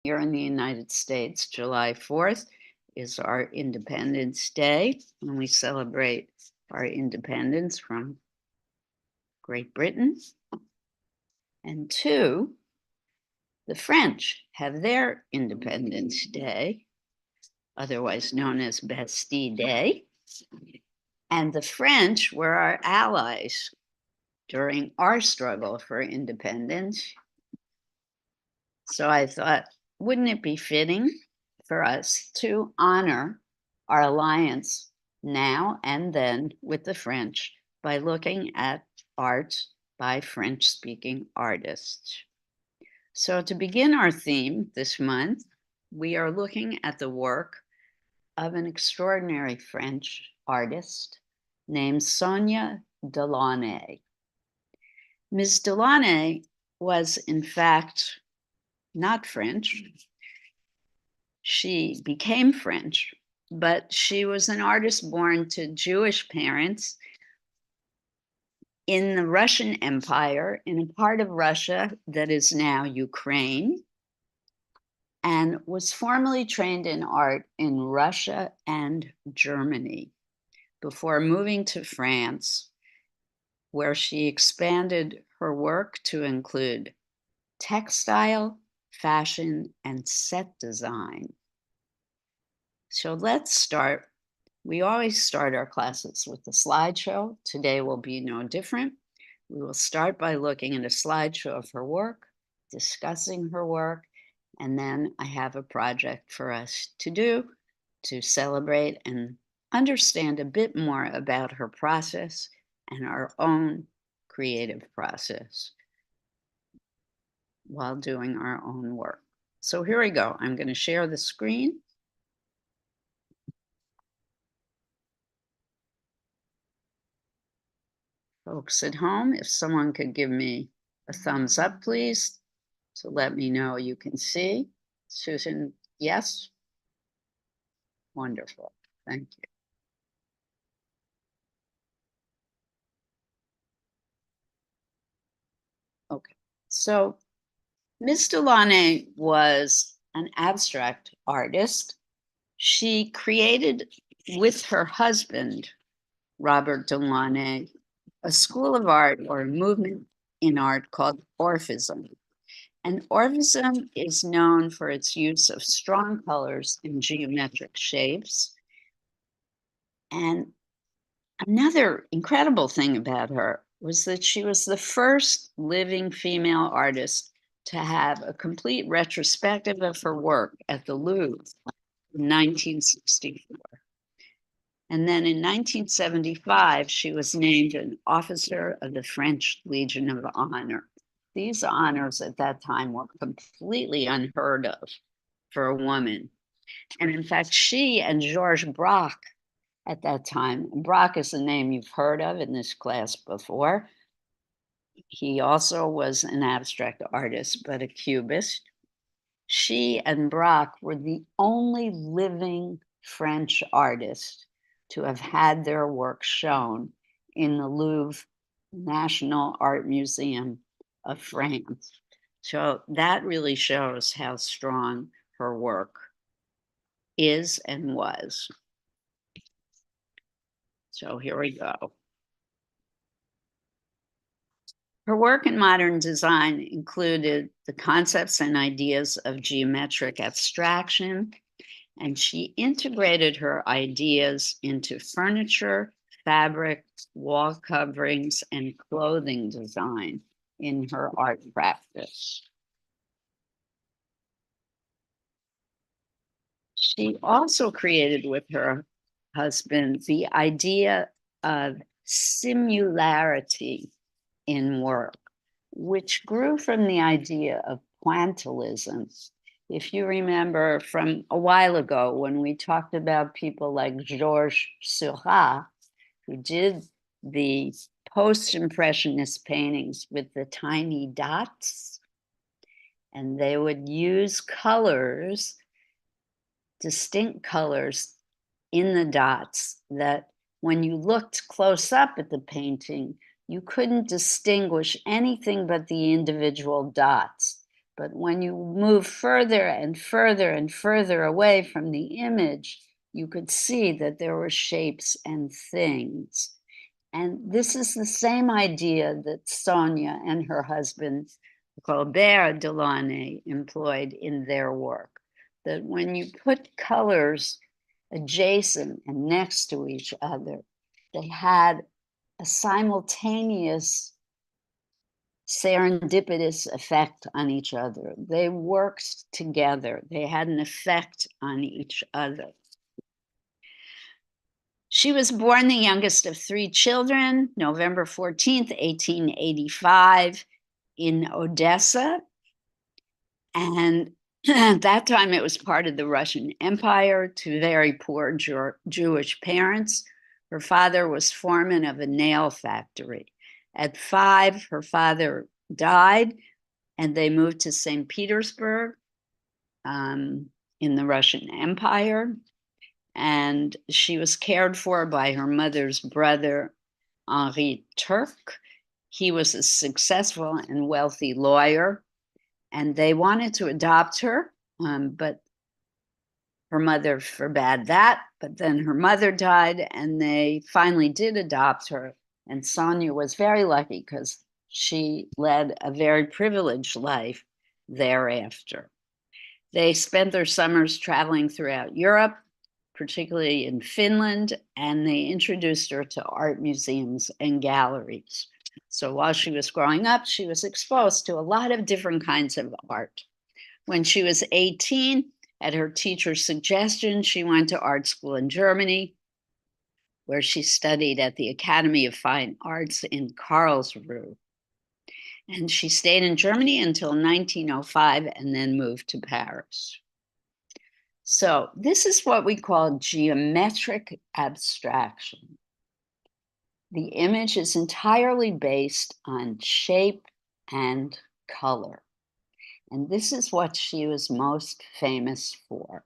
Here in the United States, July 4th is our Independence Day, and we celebrate our independence from Great Britain. And two, the French have their Independence Day, otherwise known as Bastille Day. And the French were our allies during our struggle for independence. So I thought, wouldn't it be fitting for us to honor our alliance now and then with the French by looking at art by French-speaking artists? So to begin our theme this month, we are looking at the work of an extraordinary French artist named Sonia Delaunay. Ms. Delaunay was, in fact, not French. She became French, but she was an artist born to Jewish parents in the Russian Empire, in a part of Russia that is now Ukraine, and was formally trained in art in Russia and Germany before moving to France, where she expanded her work to include textile, fashion, and set design. So let's start. We always start our classes with a slideshow. Today will be no different. We will start by looking at a slideshow of her work, discussing her work, and then I have a project for us to do to celebrate and understand a bit more about her process and our own creative process while doing our own work. So here we go. I'm going to share the screen. Folks at home, if someone could give me a thumbs up, please, to let me know you can see. Susan, yes? Wonderful. Thank you. Okay. So Ms. Delaunay was an abstract artist. She created with her husband, Robert Delaunay, a school of art or a movement in art called Orphism. And Orphism is known for its use of strong colors and geometric shapes. And another incredible thing about her was that she was the first living female artist to have a complete retrospective of her work at the Louvre in 1964. And then in 1975, she was named an officer of the French Legion of Honor. These honors at that time were completely unheard of for a woman. And in fact, she and Georges Braque at that time, Braque is a name you've heard of in this class before. He also was an abstract artist, but a cubist. She and Braque were the only living French artists to have had their work shown in the Louvre National Art Museum of France. So that really shows how strong her work is and was. So here we go. Her work in modern design included the concepts and ideas of geometric abstraction, and she integrated her ideas into furniture, fabric, wall coverings, and clothing design in her art practice. She also created with her husband the idea of simularity in work, which grew from the idea of pointillism. If you remember from a while ago when we talked about people like Georges Seurat, who did the post-impressionist paintings with the tiny dots, and they would use colors, distinct colors in the dots that when you looked close up at the painting, you couldn't distinguish anything but the individual dots. But when you move further and further and further away from the image, you could see that there were shapes and things. And this is the same idea that Sonia and her husband, Robert Delaunay, employed in their work. That when you put colors adjacent and next to each other, they had a simultaneous serendipitous effect on each other. They worked together. They had an effect on each other. She was born the youngest of three children, November 14th, 1885, in Odessa. And at that time, it was part of the Russian Empire to very poor Jewish parents. Her father was foreman of a nail factory. At 5, her father died, and they moved to St. Petersburg in the Russian Empire. And she was cared for by her mother's brother, Henri Turc. He was a successful and wealthy lawyer, and they wanted to adopt her, but her mother forbade that. But then her mother died, and they finally did adopt her. And Sonia was very lucky because she led a very privileged life thereafter. They spent their summers traveling throughout Europe, particularly in Finland, and they introduced her to art museums and galleries. So while she was growing up, she was exposed to a lot of different kinds of art. When she was 18, at her teacher's suggestion, she went to art school in Germany, where she studied at the Academy of Fine Arts in Karlsruhe. And she stayed in Germany until 1905 and then moved to Paris. So this is what we call geometric abstraction. The image is entirely based on shape and color. And this is what she was most famous for.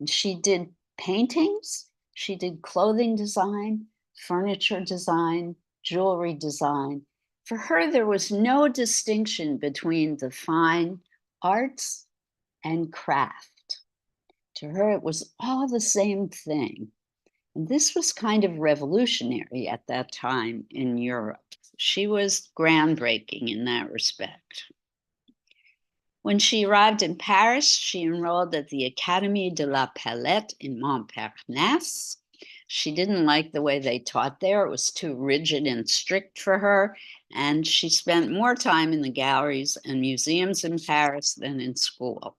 And she did paintings, she did clothing design, furniture design, jewelry design. For her, there was no distinction between the fine arts and craft. To her, it was all the same thing. And this was kind of revolutionary at that time in Europe. She was groundbreaking in that respect. When she arrived in Paris, she enrolled at the Académie de la Palette in Montparnasse. She didn't like the way they taught there. It was too rigid and strict for her. And she spent more time in the galleries and museums in Paris than in school.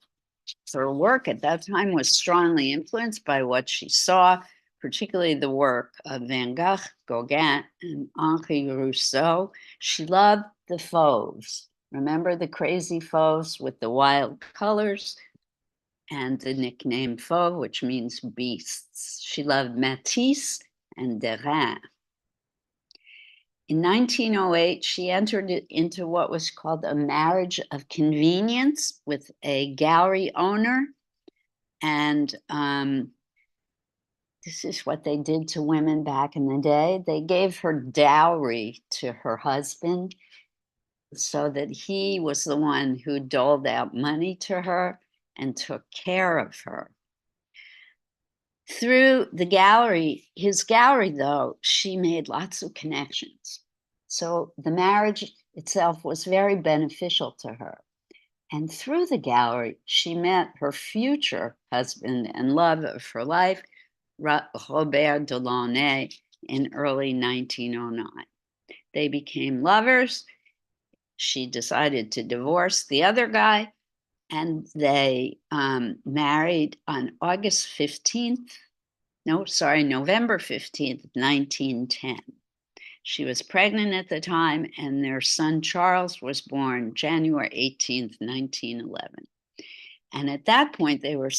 Her work at that time was strongly influenced by what she saw, particularly the work of Van Gogh, Gauguin, and Henri Rousseau. She loved the fauves. Remember the crazy fauves with the wild colors and the nickname fauve, which means beasts. She loved Matisse and Derain. In 1908, she entered into what was called a marriage of convenience with a gallery owner. And this is what they did to women back in the day. They gave her dowry to her husband so that he was the one who doled out money to her and took care of her. Through the gallery, his gallery, though, she made lots of connections. So the marriage itself was very beneficial to her. And through the gallery, she met her future husband and love of her life, Robert Delaunay, in early 1909. They became lovers. She decided to divorce the other guy, and they married on November 15th, 1910. She was pregnant at the time, and their son Charles was born January 18th, 1911. And at that point, they were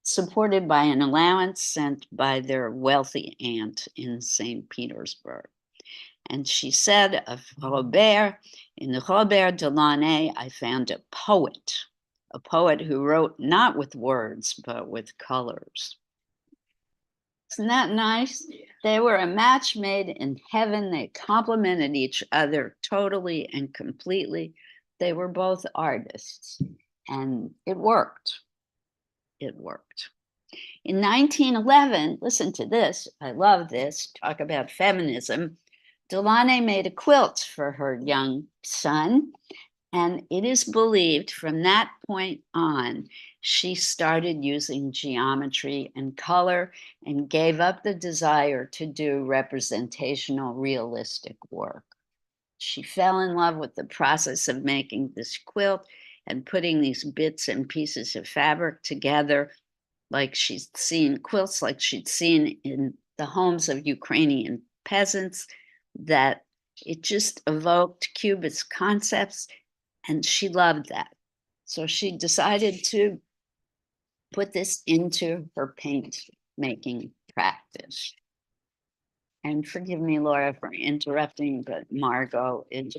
supported by an allowance sent by their wealthy aunt in St. Petersburg. And she said of Robert, in Robert Delaunay, I found a poet who wrote not with words, but with colors. Isn't that nice? Yeah. They were a match made in heaven. They complemented each other totally and completely. they were both artists, and it worked. It worked. In 1911, listen to this, I love this, talk about feminism. Delaunay made a quilt for her young son, and it is believed from that point on, she started using geometry and color and gave up the desire to do representational, realistic work. She fell in love with the process of making this quilt and putting these bits and pieces of fabric together, like she'd seen quilts, like she'd seen in the homes of Ukrainian peasants, that it just evoked Cubist concepts, and she loved that. So she decided to put this into her paint making practice. And forgive me, Laura, for interrupting, but Margot is.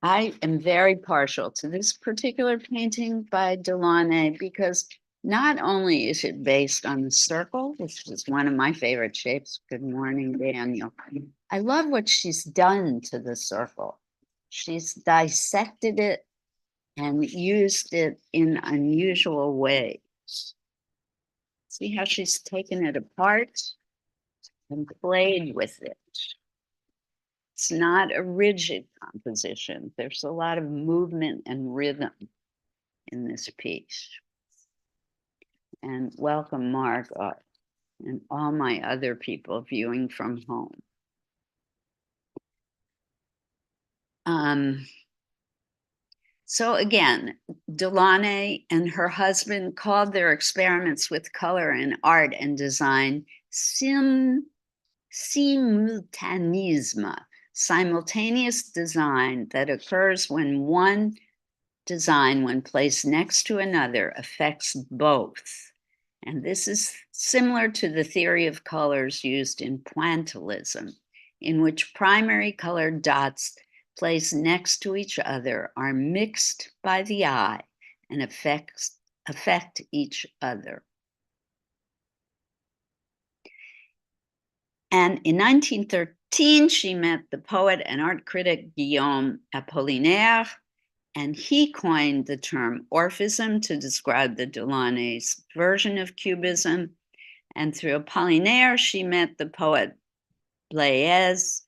I am very partial to this particular painting by Delaunay because not only is it based on the circle, which is one of my favorite shapes. Good morning, Daniel. I love what she's done to the circle. She's dissected it and used it in unusual ways. See how she's taken it apart and played with it. It's not a rigid composition. There's a lot of movement and rhythm in this piece. And welcome, Margot, and all my other people viewing from home. So again, Delaunay and her husband called their experiments with color in art and design simultanisme, simultaneous design that occurs when one design, when placed next to another, affects both. And this is similar to the theory of colors used in pointillism, in which primary colored dots placed next to each other are mixed by the eye and affect each other. And in 1913, she met the poet and art critic Guillaume Apollinaire, and he coined the term Orphism to describe the Delaunay's version of Cubism. And through Apollinaire, she met the poet Blaise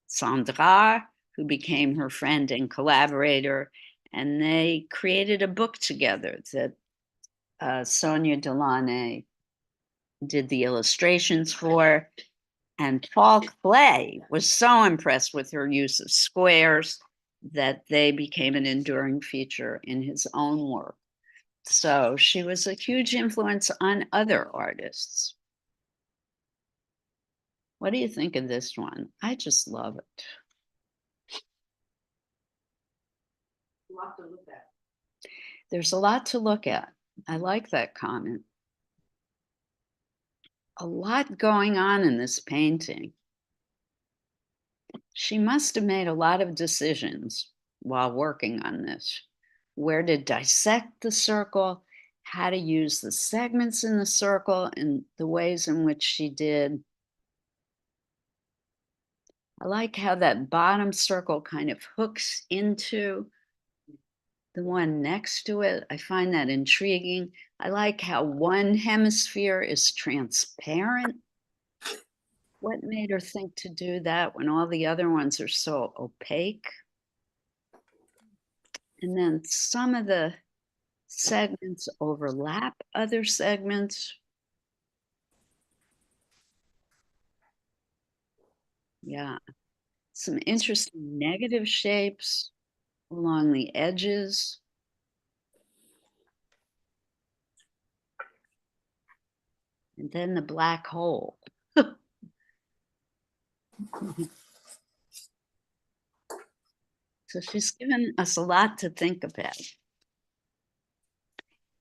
Cendrars, who became her friend and collaborator, and they created a book together that Sonia Delaunay did the illustrations for. And Paul Klee was so impressed with her use of squares that they became an enduring feature in his own work. So she was a huge influence on other artists. What do you think of this one? I just love it. There's a lot to look at. I like that comment. A lot going on in this painting. She must have made a lot of decisions while working on this. Where to dissect the circle, how to use the segments in the circle, and the ways in which she did. I like how that bottom circle kind of hooks into the one next to it. I find that intriguing. I like how one hemisphere is transparent. What made her think to do that when all the other ones are so opaque? And then some of the segments overlap other segments. Yeah, some interesting negative shapes along the edges. And then the black hole. So she's given us a lot to think about.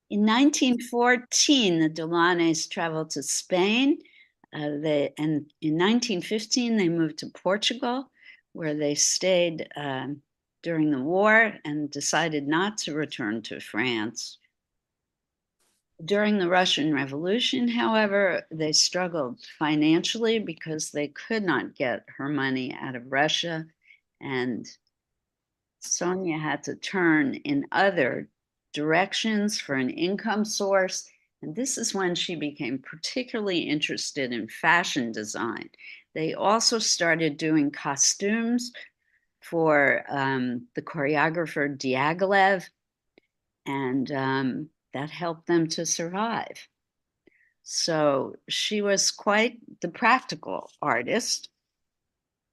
In 1914, the Delaunays traveled to Spain. And in 1915, they moved to Portugal, where they stayed during the war and decided not to return to France. During the Russian Revolution, however, they struggled financially because they could not get her money out of Russia, and Sonia had to turn in other directions for an income source. And this is when she became particularly interested in fashion design. They also started doing costumes for the choreographer Diaghilev, and that helped them to survive. So she was quite the practical artist.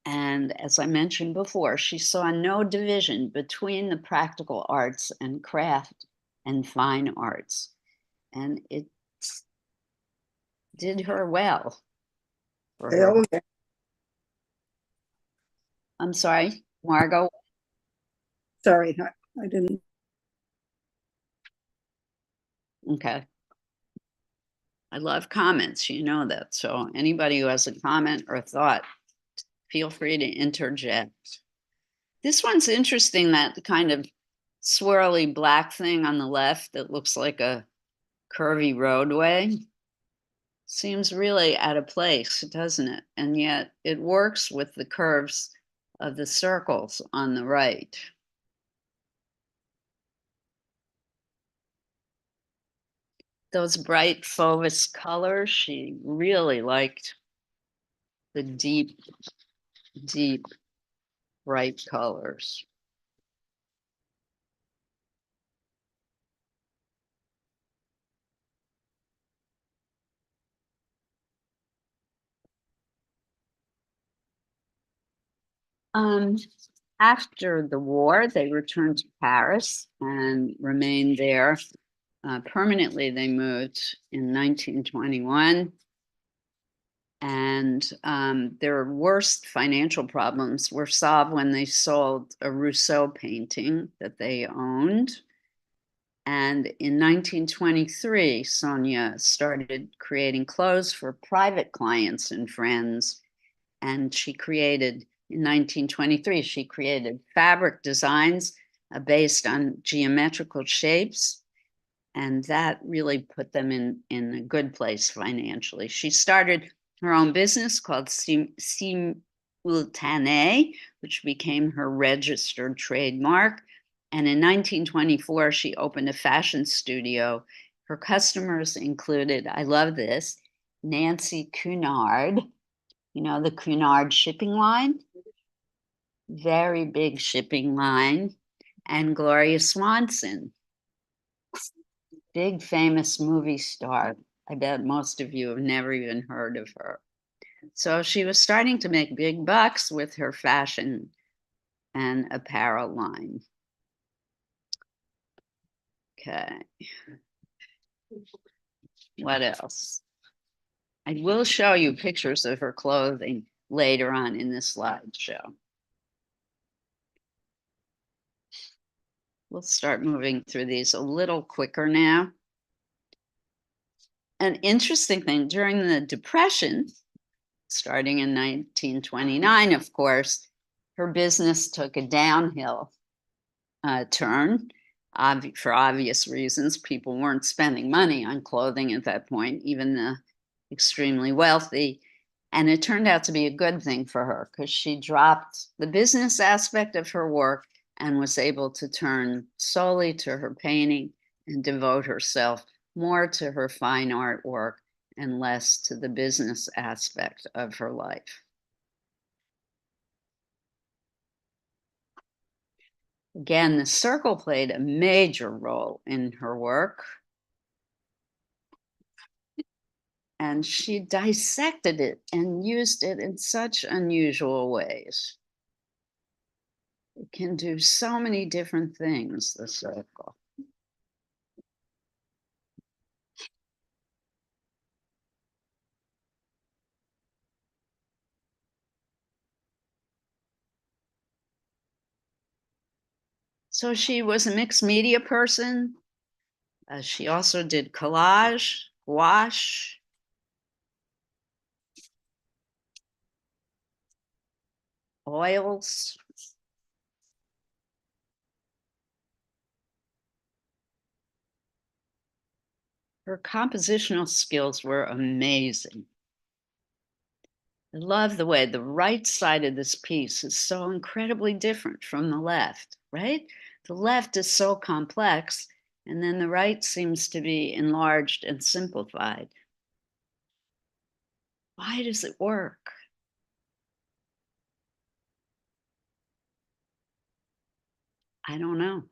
And as I mentioned before, she saw no division between the practical arts and craft and fine arts. And it did her well for her. Oh, I'm sorry, Margot. sorry, I didn't. Okay. I love comments, you know that. So anybody who has a comment or thought, feel free to interject. This one's interesting, that kind of swirly black thing on the left that looks like a curvy roadway. Seems really out of place, doesn't it? And yet it works with the curves of the circles on the right. Those bright Fauves colors, she really liked the deep, deep, bright colors. Um, After the war, they returned to Paris and remained there. Permanently, they moved in 1921. And their worst financial problems were solved when they sold a Rousseau painting that they owned. And in 1923, Sonia started creating clothes for private clients and friends. And she created, in 1923, she created fabric designs based on geometrical shapes. And that really put them in a good place financially. She started her own business called Simultané, which became her registered trademark. And in 1924, she opened a fashion studio. Her customers included, I love this, Nancy Cunard, you know, the Cunard shipping line, very big shipping line, and Gloria Swanson, big famous movie star. I bet most of you have never even heard of her. So she was starting to make big bucks with her fashion and apparel line. Okay. What else? I will show you pictures of her clothing later on in this slideshow. We'll start moving through these a little quicker now. An interesting thing, during the Depression, starting in 1929, of course, her business took a downhill turn for obvious reasons. People weren't spending money on clothing at that point, even the extremely wealthy. And it turned out to be a good thing for her because she dropped the business aspect of her work and was able to turn solely to her painting and devote herself more to her fine art work and less to the business aspect of her life. Again, the circle played a major role in her work. And she dissected it and used it in such unusual ways. It can do so many different things, the circle. So she was a mixed media person. She also did collage, gouache, oils. Her compositional skills were amazing. I love the way the right side of this piece is so incredibly different from the left, right? The left is so complex, and then the right seems to be enlarged and simplified. Why does it work? I don't know.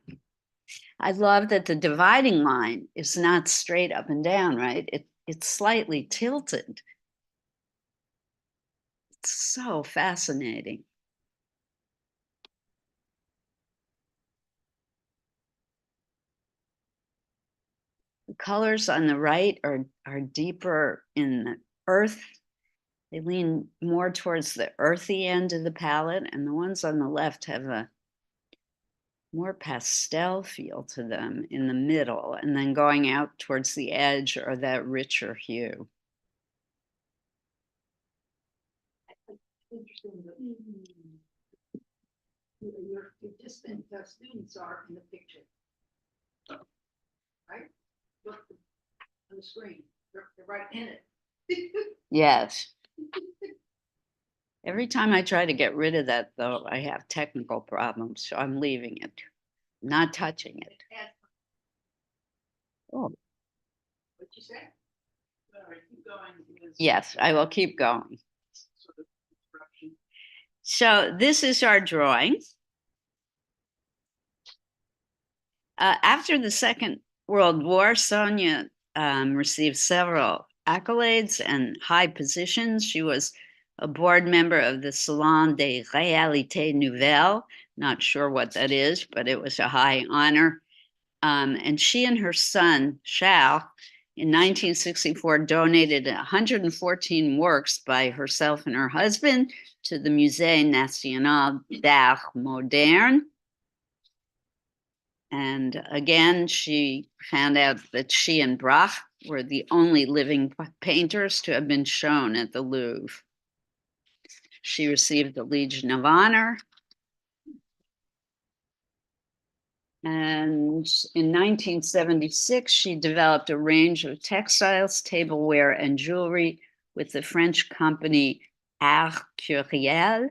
I love that the dividing line is not straight up and down, right? It's slightly tilted. It's so fascinating. The colors on the right are deeper in the earth. They lean more towards the earthy end of the palette, and the ones on the left have a more pastel feel to them in the middle, and then going out towards the edge are that richer hue. Interesting. Your participant students are in the picture, right? Look on the screen. They're right in it. Yes. Every time I try to get rid of that, though, I have technical problems, so I'm leaving it, not touching it. Oh. What'd you say? Keep going. Yes, I will keep going. So this is our drawing. After the Second World War, Sonia received several accolades and high positions. She was a board member of the Salon des Réalités Nouvelles. Not sure what that is, but it was a high honor. And she and her son, Charles, in 1964, donated 114 works by herself and her husband to the Musée National d'Art Moderne. And again, she found out that she and Braque were the only living painters to have been shown at the Louvre. She received the Legion of Honor. And in 1976, she developed a range of textiles, tableware, and jewelry with the French company Art Curiel,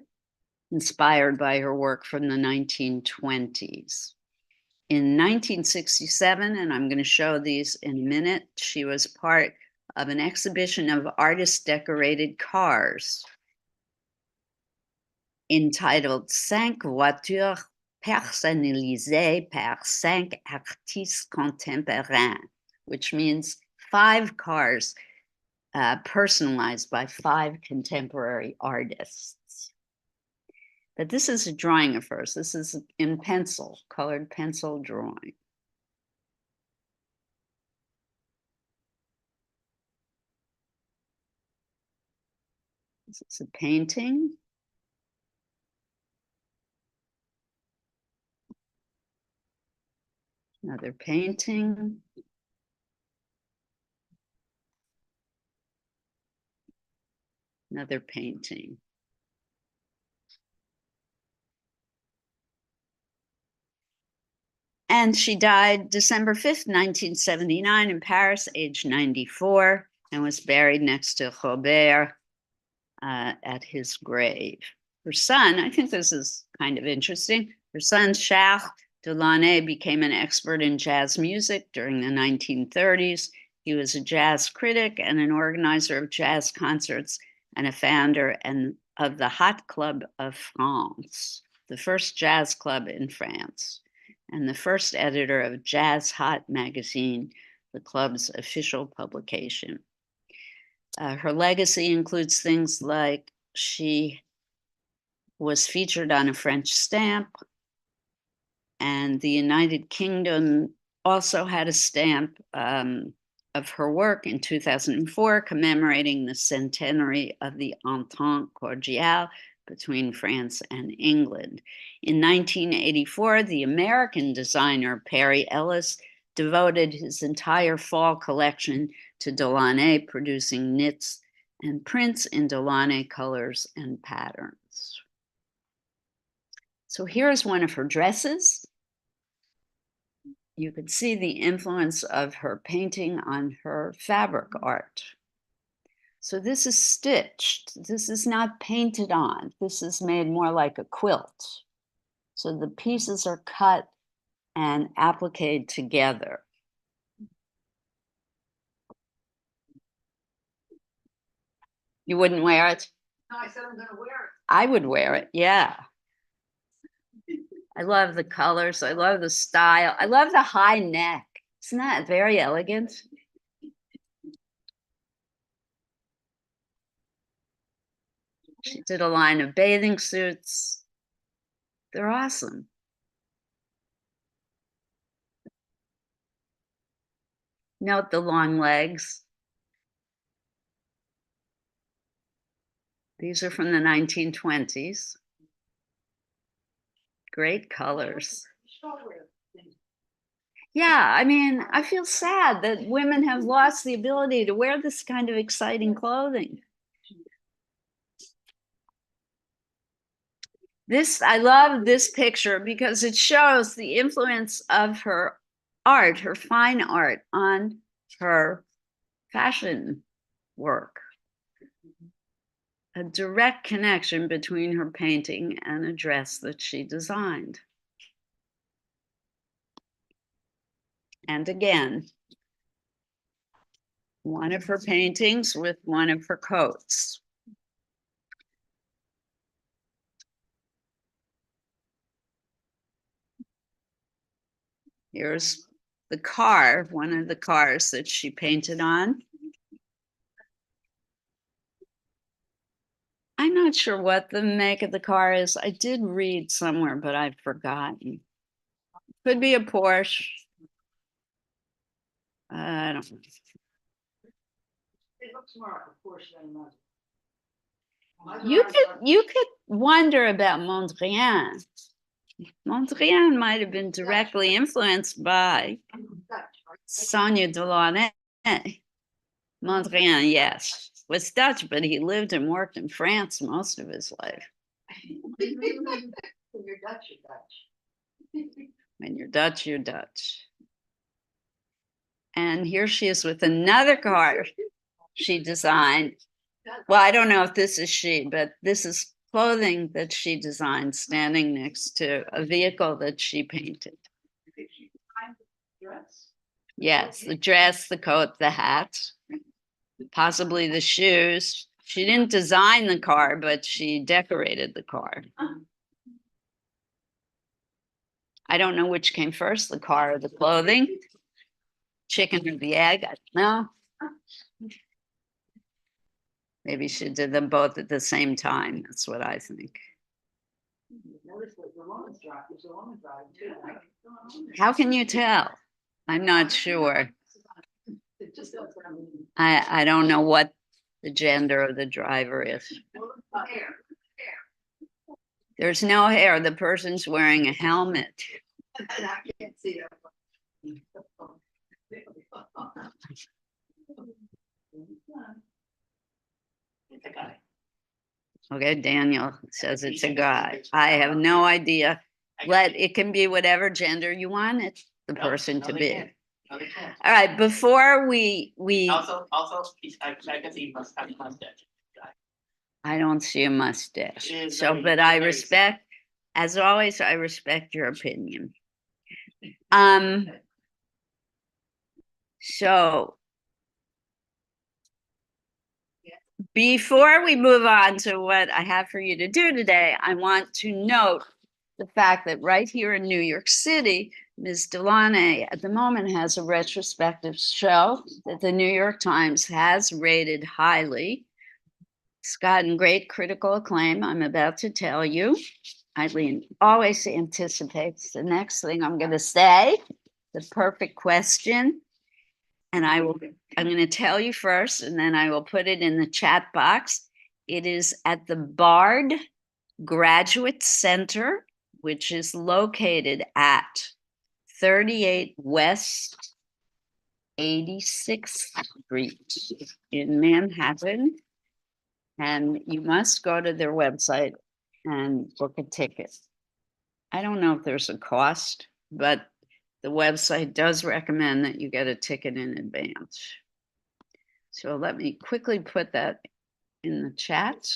inspired by her work from the 1920s. In 1967, and I'm going to show these in a minute, she was part of an exhibition of artist-decorated cars entitled Cinq voitures personnalisées par cinq artistes contemporains, which means 5 cars personalized by 5 contemporary artists. But this is a drawing of hers. This is in pencil, colored pencil drawing. This is a painting. Another painting. Another painting. And she died December 5th, 1979 in Paris, age 94, and was buried next to Robert at his grave. Her son, I think this is kind of interesting, her son Charles Delaunay became an expert in jazz music during the 1930s. He was a jazz critic and an organizer of jazz concerts and a founder of the Hot Club of France, the first jazz club in France, and the first editor of Jazz Hot magazine, the club's official publication. Her legacy includes things like she was featured on a French stamp, and the United Kingdom also had a stamp of her work in 2004, commemorating the centenary of the Entente Cordiale between France and England. In 1984, the American designer Perry Ellis devoted his entire fall collection to Delaunay, producing knits and prints in Delaunay colors and patterns. So here's one of her dresses. you could see the influence of her painting on her fabric art. So this is stitched. This is not painted on. This is made more like a quilt. So the pieces are cut and appliqued together. You wouldn't wear it? No, I said I'm gonna wear it. I would wear it, yeah. I love the colors. I love the style. I love the high neck. Isn't that very elegant? She did a line of bathing suits. They're awesome. Note the long legs. These are from the 1920s. Great colors. Yeah, I mean, I feel sad that women have lost the ability to wear this kind of exciting clothing. I love this picture because it shows the influence of her art, her fine art, on her fashion work. A direct connection between her painting and a dress that she designed. And again, one of her paintings with one of her coats. Here's the car, one of the cars that she painted on. I'm not sure what the make of the car is. I did read somewhere, but I've forgotten. Could be a Porsche. I don't know. It looks more like a Porsche than a You could wonder about Mondrian. Mondrian might have been directly influenced by Sonia Delaunay. Mondrian, yes, was Dutch, but he lived and worked in France most of his life. When you're Dutch, you're Dutch. When you're Dutch, you're Dutch. And here she is with another car she designed. Well, I don't know if this is she, but this is clothing that she designed standing next to a vehicle that she painted. Yes, the dress, the coat, the hat, possibly the shoes. She didn't design the car, but she decorated the car. I don't know which came first, the car or the clothing. Chicken or the egg, I don't know. Maybe she did them both at the same time. That's what I think. How can you tell? I'm not sure. I don't know what the gender of the driver is. There's no hair. The person's wearing a helmet. I can't see that. It's a guy. Okay, Daniel says it's a guy. I have no idea. It can be whatever gender you want it the person to be. No, they can't. All right, before we Also, I can see you must have a mustache. I don't see a mustache. It is So, very- but I very respect, as always, I respect your opinion. So before we move on to what I have for you to do today, I want to note the fact that right here in New York City, Ms. Delaunay at the moment has a retrospective show that the New York Times has rated highly. It's gotten great critical acclaim. I'm about to tell you. Eileen always anticipates the next thing I'm going to say, the perfect question. And I'm going to tell you first, and then I will put it in the chat box. It is at the Bard Graduate Center, which is located at 38 West 86th Street in Manhattan. And you must go to their website and book a ticket. I don't know if there's a cost, but the website does recommend that you get a ticket in advance. So let me quickly put that in the chat.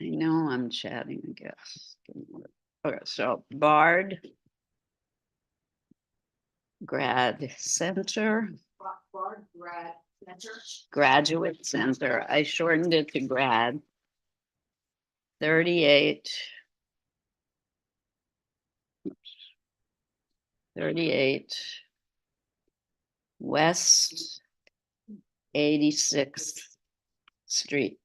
I know I'm chatting, I guess. Okay, so Bard Grad Center, Bard Grad Center. Graduate Center. I shortened it to grad. 38. 38 West 86th Street,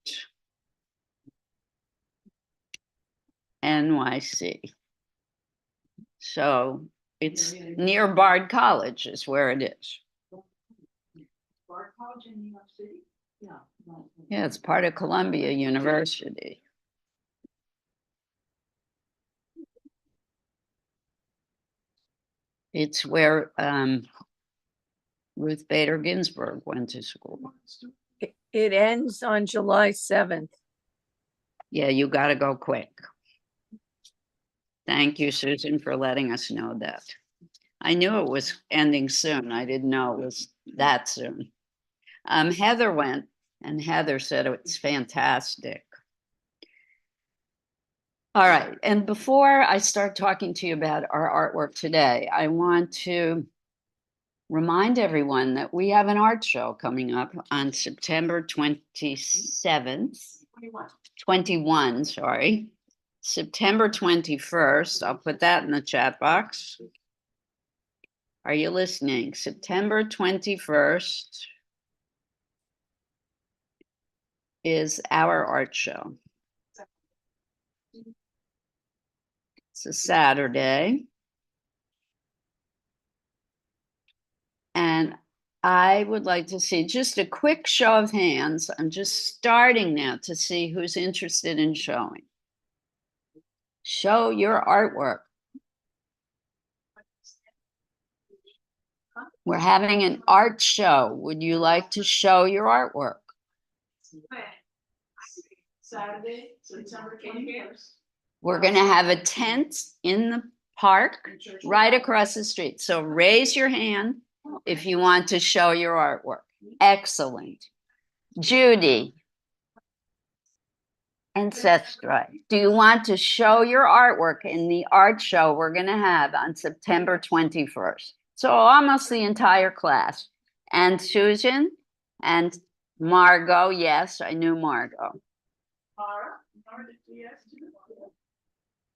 NYC. So it's near Bard College is where it is. Bard College in New York City? Yeah. Yeah, it's part of Columbia University. It's where Ruth Bader Ginsburg went to school. It ends on July 7th. Yeah, you got to go quick. Thank you, Susan, for letting us know that. I knew it was ending soon. I didn't know it was that soon. Heather went, and Heather said it's fantastic. All right, and before I start talking to you about our artwork today, I want to remind everyone that we have an art show coming up on September 27th, 21, sorry. September 21st, I'll put that in the chat box. Are you listening? September 21st is our art show. It's a Saturday. And I would like to see just a quick show of hands. I'm just starting now to see who's interested in showing. Show your artwork. We're having an art show. Would you like to show your artwork? Saturday, September 21st. We're going to have a tent in the park right across the street. So raise your hand if you want to show your artwork. Excellent. Judy and Sestra, do you want to show your artwork in the art show we're going to have on September 21st? So almost the entire class. And Susan and Margot, yes, I knew Margot.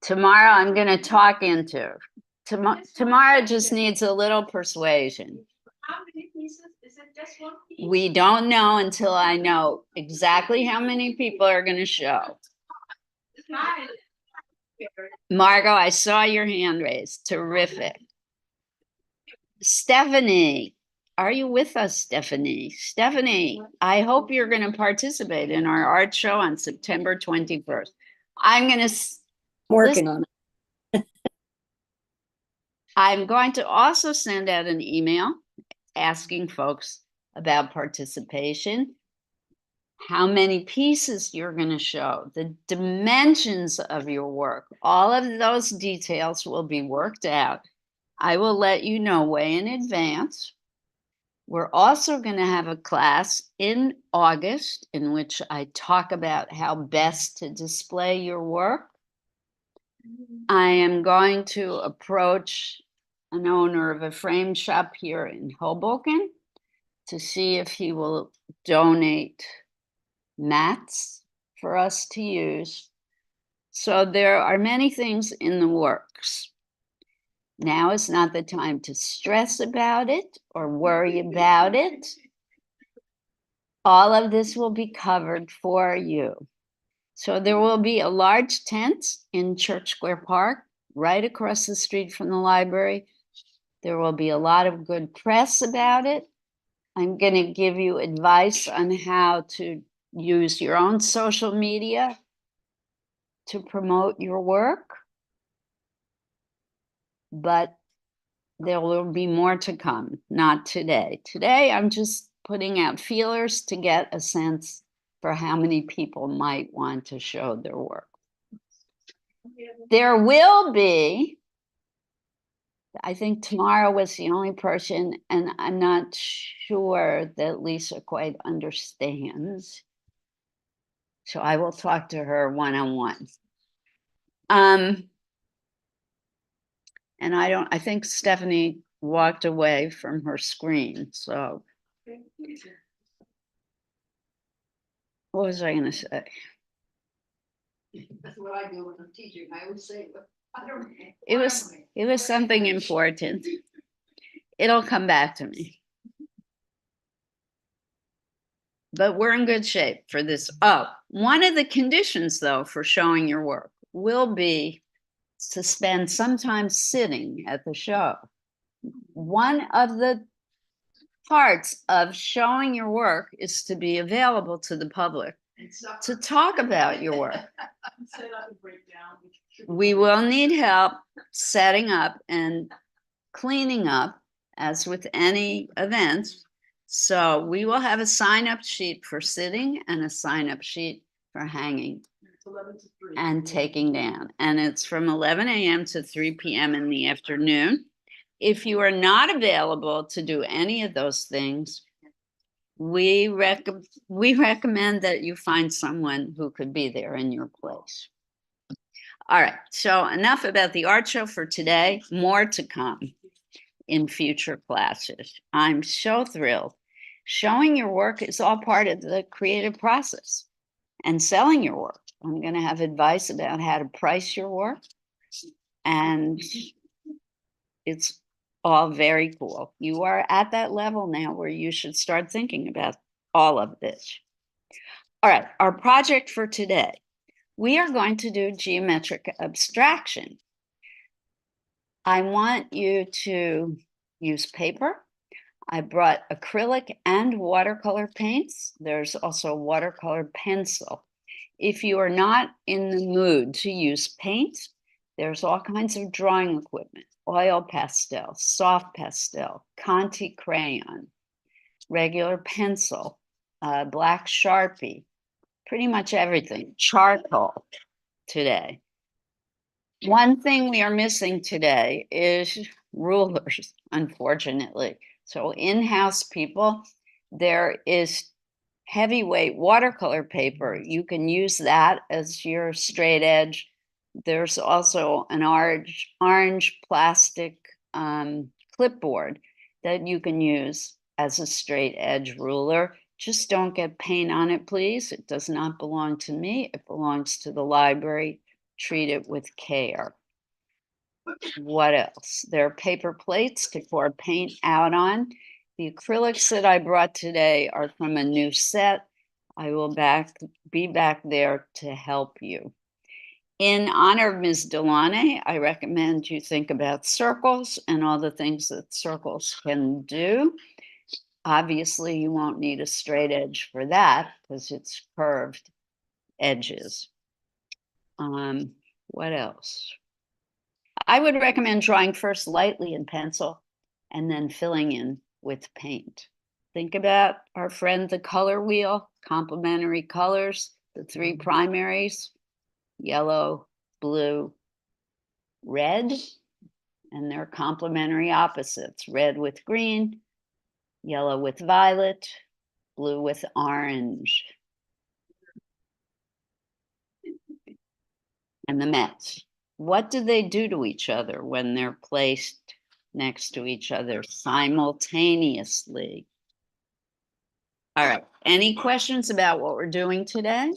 Tomorrow I'm going to talk into. Tomorrow just needs a little persuasion. How many pieces? Is it just one piece? We don't know until I know exactly how many people are going to show. Margot, I saw your hand raised. Terrific. Stephanie, are you with us, Stephanie? Stephanie, I hope you're going to participate in our art show on September 21st. I'm going to Working on it. I'm going to also send out an email asking folks about participation, how many pieces you're going to show, the dimensions of your work. All of those details will be worked out. I will let you know way in advance. We're also going to have a class in August in which I talk about how best to display your work. I am going to approach an owner of a frame shop here in Hoboken to see if he will donate mats for us to use. So there are many things in the works. Now is not the time to stress about it or worry about it. All of this will be covered for you. So there will be a large tent in Church Square Park, right across the street from the library. There will be a lot of good press about it. I'm going to give you advice on how to use your own social media to promote your work. But there will be more to come, not today. Today, I'm just putting out feelers to get a sense for how many people might want to show their work. There will be, I think tomorrow was the only person, and I'm not sure that Lisa quite understands. So I will talk to her one-on-one. And I think Stephanie walked away from her screen, so what was I gonna say? That's what I do when I'm teaching. I always say, but I don't. It was something important. It'll come back to me. But we're in good shape for this. Oh, one of the conditions though for showing your work will be to spend some time sitting at the show. One of the parts of showing your work is to be available to the public to talk about your work. We will need help setting up and cleaning up, as with any event. So we will have a sign-up sheet for sitting and a sign-up sheet for hanging and taking down. And it's from 11 a.m. to 3 p.m. in the afternoon. If you are not available to do any of those things, we recommend that you find someone who could be there in your place. All right, so enough about the art show for today. More to come in future classes. I'm so thrilled. Showing your work is all part of the creative process, and selling your work. I'm going to have advice about how to price your work, and it's all very cool. You are at that level now where you should start thinking about all of this. All right, our project for today. We are going to do geometric abstraction. I want you to use paper. I brought acrylic and watercolor paints. There's also a watercolor pencil. If you are not in the mood to use paint, there's all kinds of drawing equipment: oil pastel, soft pastel, Conte crayon, regular pencil, black Sharpie, pretty much everything, charcoal today. One thing we are missing today is rulers, unfortunately. So in-house people, there is heavyweight watercolor paper. You can use that as your straight edge. There's also an orange plastic clipboard that you can use as a straight edge ruler. Just don't get paint on it, please. It does not belong to me. It belongs to the library. Treat it with care. What else? There are paper plates to pour paint out on. The acrylics that I brought today are from a new set. I will be back there to help you. In honor of Ms. DeLaunay, I recommend you think about circles and all the things that circles can do. Obviously, you won't need a straight edge for that because it's curved edges. What else? I would recommend drawing first lightly in pencil and then filling in with paint. Think about our friend, the color wheel, complementary colors, the three primaries: yellow, blue, red, and their complementary opposites: red with green, yellow with violet, blue with orange. And the Mets. What do they do to each other when they're placed next to each other simultaneously? All right, any questions about what we're doing today?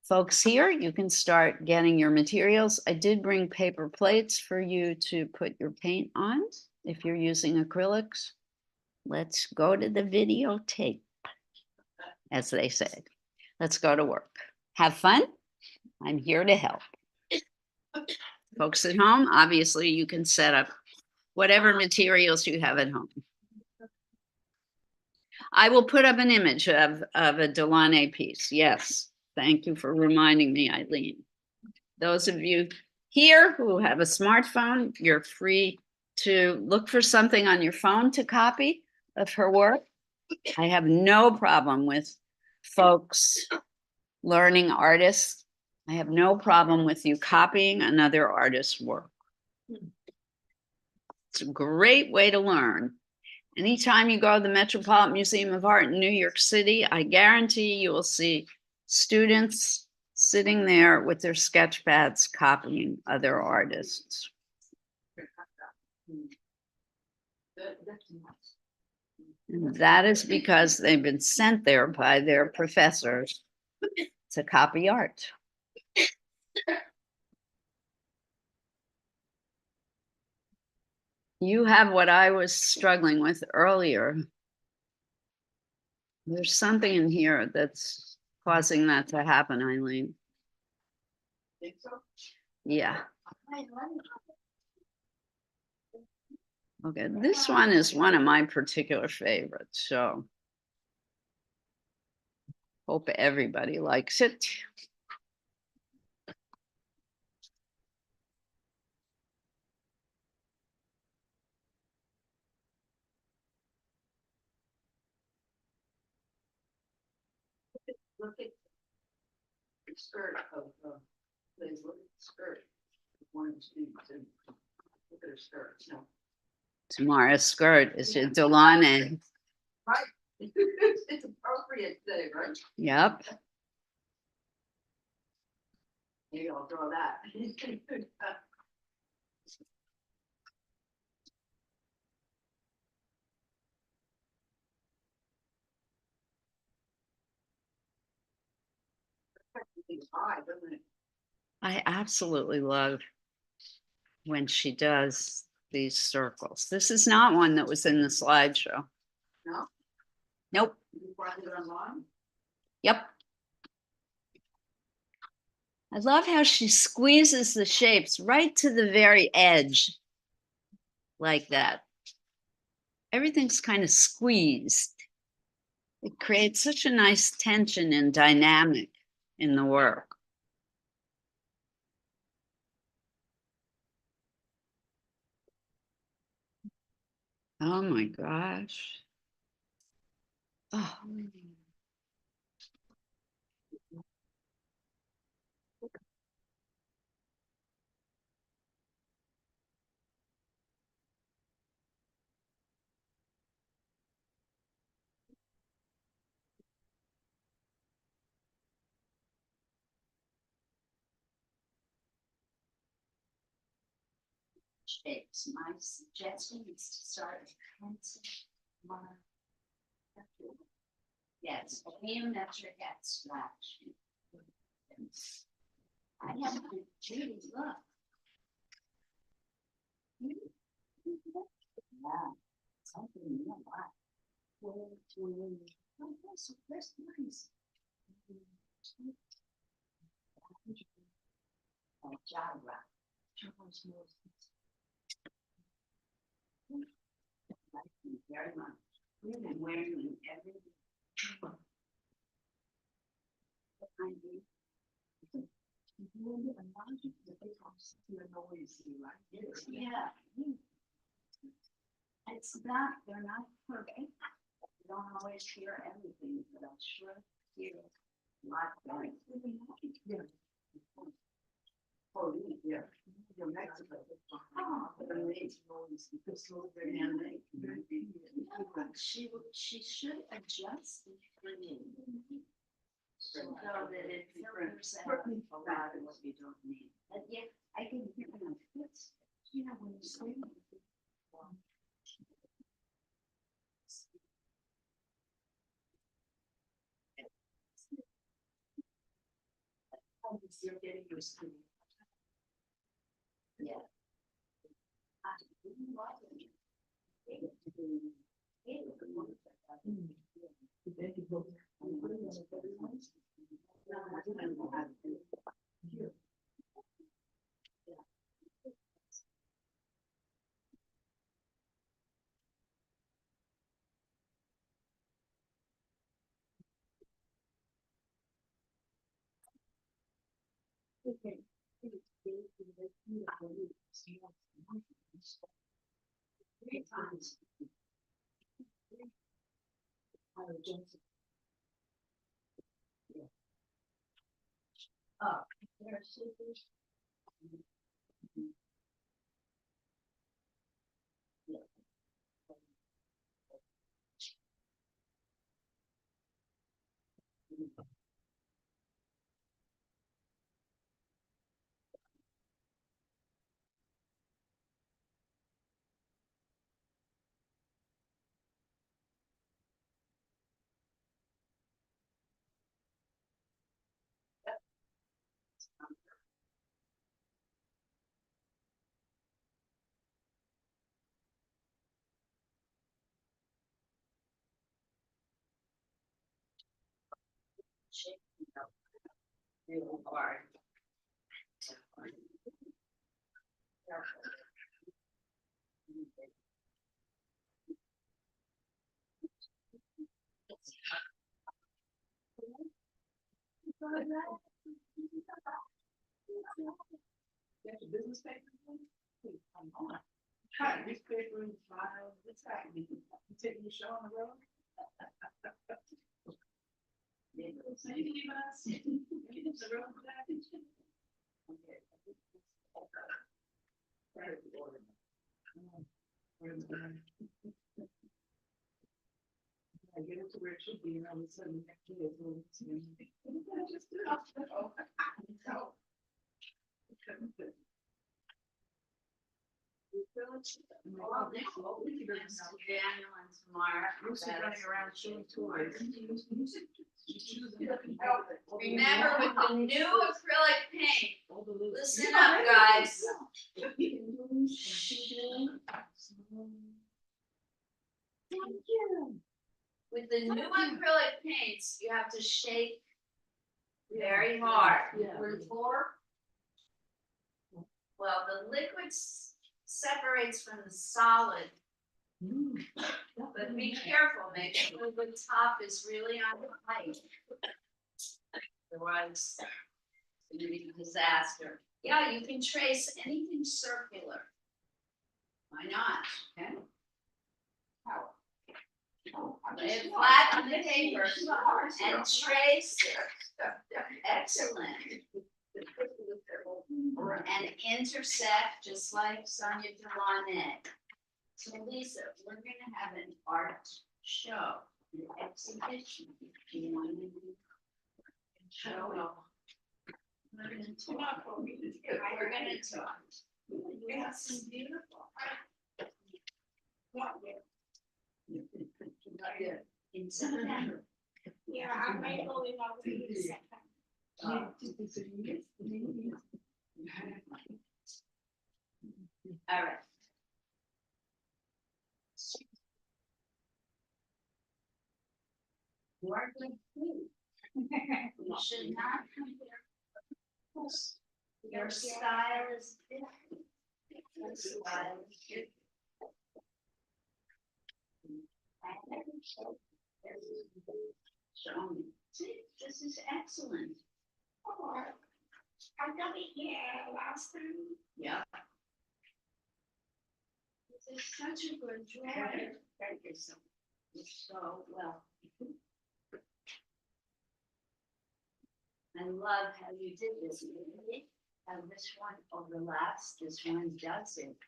Folks here, you can start getting your materials. I did bring paper plates for you to put your paint on if you're using acrylics. Let's go to the videotape, as they say. Let's go to work. Have fun. I'm here to help. Folks at home, obviously you can set up whatever materials you have at home. I will put up an image of a DeLaunay piece. Yes, thank you for reminding me, Eileen. Those of you here who have a smartphone, you're free to look for something on your phone to copy of her work. I have no problem with folks, learning artists, I have no problem with you copying another artist's work. It's a great way to learn. Anytime you go to the Metropolitan Museum of Art in New York City, I guarantee you will see students sitting there with their sketch pads copying other artists. And that is because they've been sent there by their professors to copy art. You have what I was struggling with earlier. There's something in here that's causing that to happen, Eileen. Think so? Yeah. Okay, this one is one of my particular favorites, so hope everybody likes it. Look at the skirt of, Liz, look at the skirt. of One of the students, and look at her skirt, no. Tomorrow's skirt is your Delane. Right? It's appropriate today, right? Yep. Maybe I'll draw that. It's high, doesn't it? I absolutely love when she does these circles. This is not one that was in the slideshow. No? Nope. You find it online? Yep. I love how she squeezes the shapes right to the very edge like that. Everything's kind of squeezed. It creates such a nice tension and dynamic in the work. Oh my gosh. Oh. Shapes. My suggestion is to start with pencil mark. Yes, geometric abstraction. I have to Judy, look. Yeah, something in your life. Oh, that's nice. Oh, Jara. Thank you very much. We've been wearing them every day. Yeah. It's not, they're not perfect. You don't always hear everything, but I'm sure hear a lot going. Oh, yeah. You're Mexico. Oh, Amazing noise, this little bit handmade. she should adjust the frame so that it filters out a lot of what you don't need. But yet, I can hear when it fits. You know, when you scream. You're getting used to it. Yeah. Shaking up really hard. Get your business paper? Please, come on. Hi, newspaper and file, what's happening? You taking your show on the road? Maybe leave us. Maybe there's a road for that. Okay. Right, order. Where's the money? I get it to where it should be, and all of a sudden, next day, it's going to be. Just do it. Oh. So. Oh, Daniel and Tamara. Lucy running around showing toys. Remember with the new acrylic paint, listen up, guys. Thank you. With the new acrylic paints, you have to shake very hard. Yeah. Well, the liquid separates from the solid, but be careful, make sure the top is really on the height. Otherwise, it's gonna be a disaster. Yeah, you can trace anything circular. Why not? Okay. How? Lay it flat on the paper and trace. Excellent. And intersect, just like Sonia Delane. So Lisa, we're gonna have an art show, an exhibition. Do you want to show it? We're gonna talk. We're gonna talk. Yes, beautiful. In September. Yeah, I might only know the second. All right. You are good too. You should not compare. Your style is different. Your style is different. Show me. See, this is excellent. Oh, I got it here last time. Yeah. This is such a good drawing. Thank you so much. So well. I love how you did this. How this one overlaps, this one doesn't.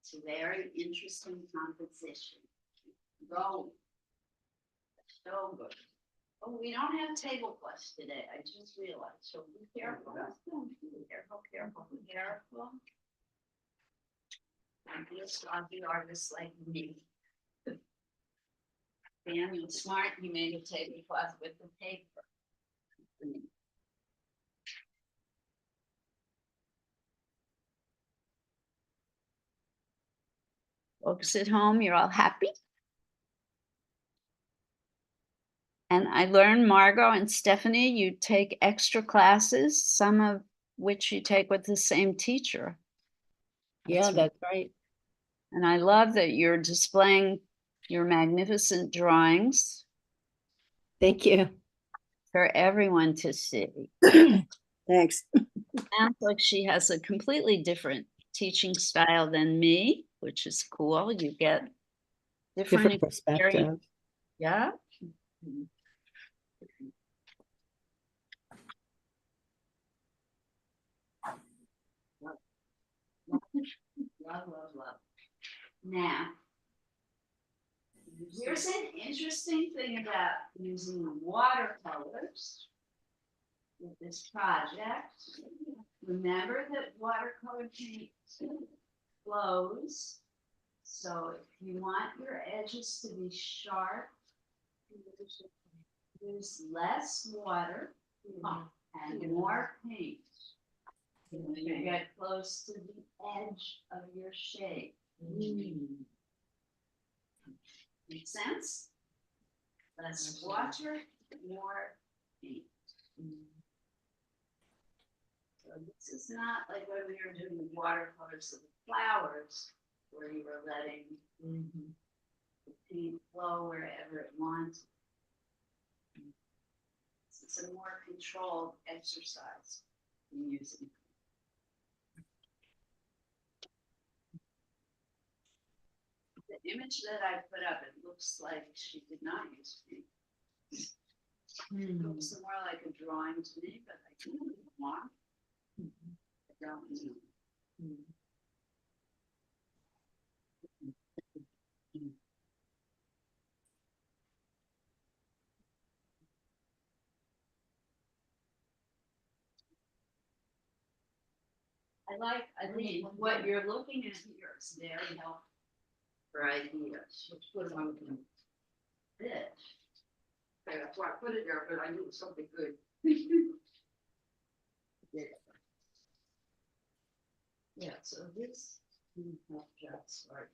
It's a very interesting composition. Go. So good. Oh, we don't have tablecloths today. I just realized. So be careful. Careful, careful, careful. And be a sloppy artist like me. Daniel Smart, he made a tablecloth with the paper. Folks at home, you're all happy? And I learned, Margot and Stephanie, you take extra classes, some of which you take with the same teacher. Yeah, that's right. And I love that you're displaying your magnificent drawings Thank you. for everyone to see. Thanks. Sounds like she has a completely different teaching style than me, which is cool. You get different Different perspective. Yeah. Now, here's an interesting thing about using watercolors with this project. Remember that watercolor paint flows. So if you want your edges to be sharp, use less water and more paint. When you get close to the edge of your shape. Make sense? Less water, more paint. So this is not like when we were doing the watercolors of the flowers, where you were letting the paint flow wherever it wants. It's a more controlled exercise in using. The image that I put up, it looks like she did not use paint. It looks more like a drawing to me, but I don't know. I don't know. I think what you're looking at here is very helpful for ideas. Let's put it on the. This. Okay, that's why I put it there, but I knew it was something good. Yeah, so this. Just start.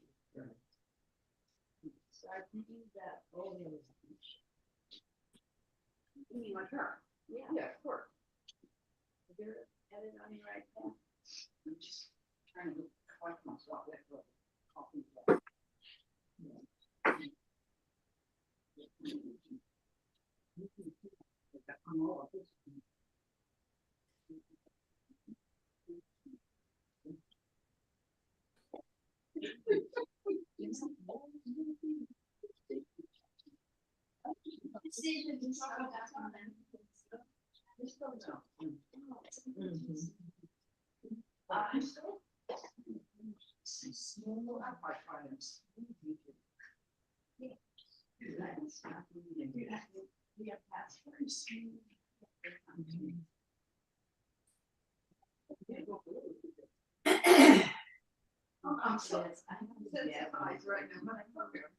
Start thinking that over. You mean like her? Yeah. Yeah, of course. You're edit on me right now. I'm just trying to collect myself. I'm sorry. Yeah. Right now, but I'm getting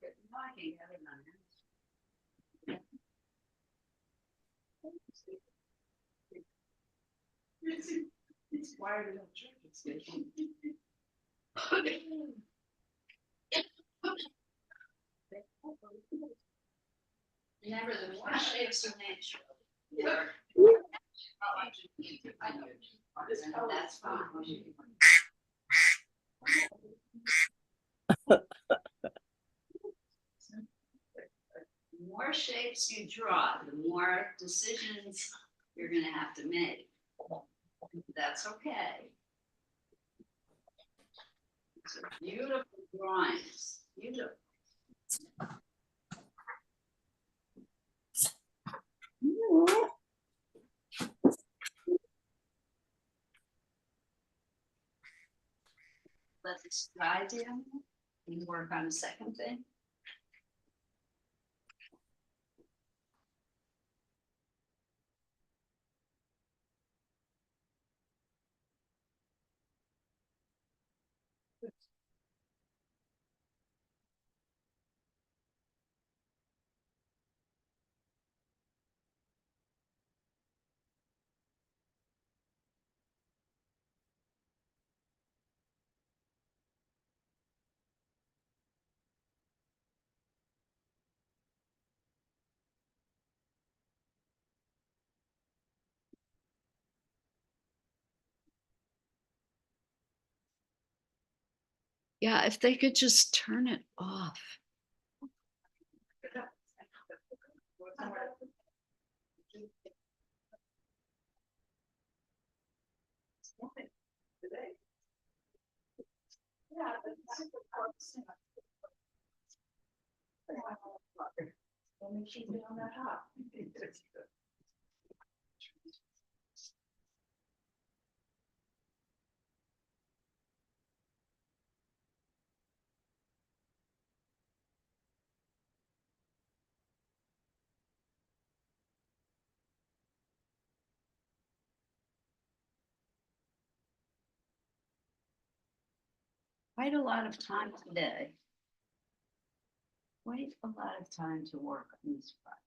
it's wired in a charging station. Remember, the more shapes are natural. Yeah. That's fine. The more shapes you draw, the more decisions you're gonna have to make. That's okay. These are beautiful drawings, beautiful. Let this dry down and work on the second thing. Yeah, if they could just turn it off. Let me keep it on that hop. quite a lot of time today. Quite a lot of time to work on this project.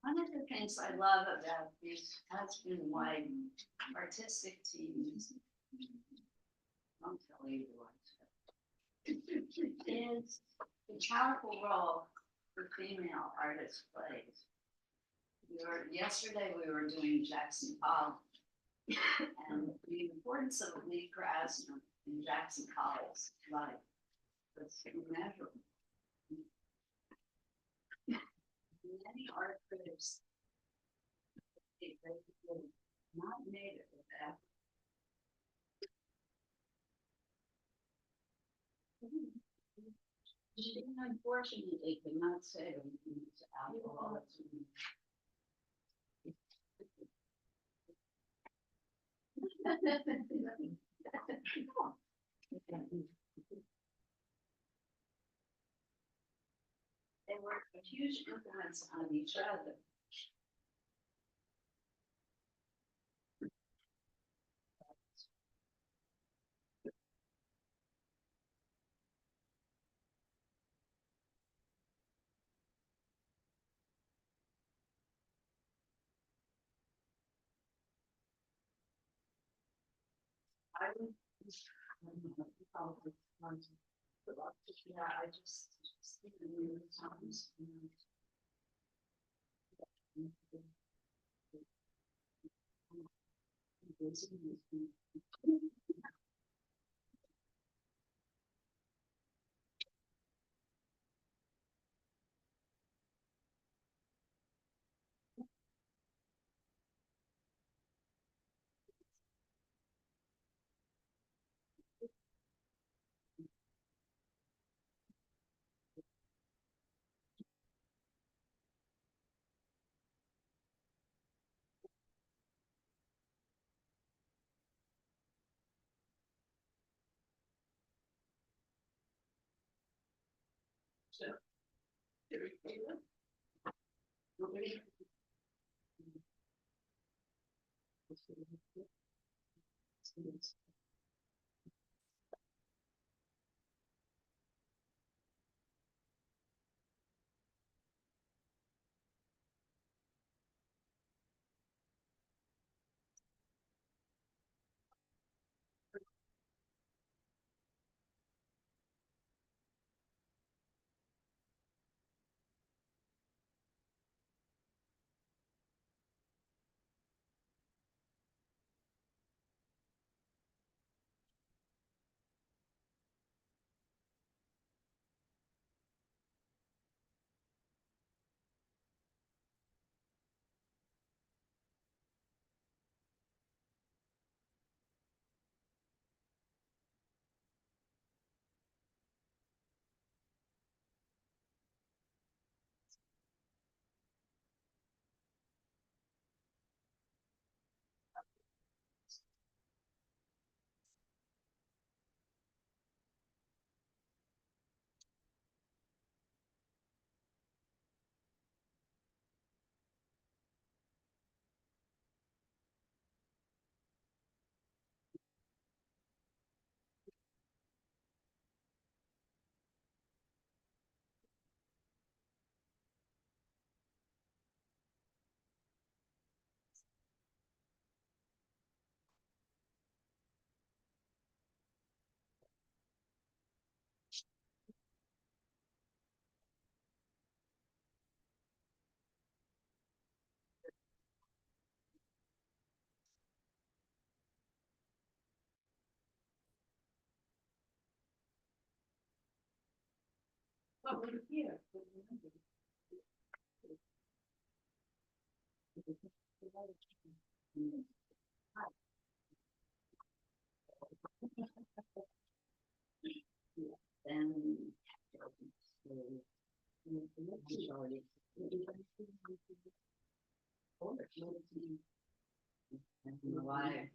One of the things I love about these husband-wife artistic teams, I'll tell you what, is the powerful role the female artist plays. Yesterday we were doing Jackson Pollock, and the importance of Lee Krasner in Jackson Pollock's life was immeasurable. Many art critics think that he would not made it without. She unfortunately could not say that he was alcoholism. They were a huge influence on each other. I would probably want to put up to, yeah, I just think the New Times. So, there we go. Nobody. But we're here. Then. Why?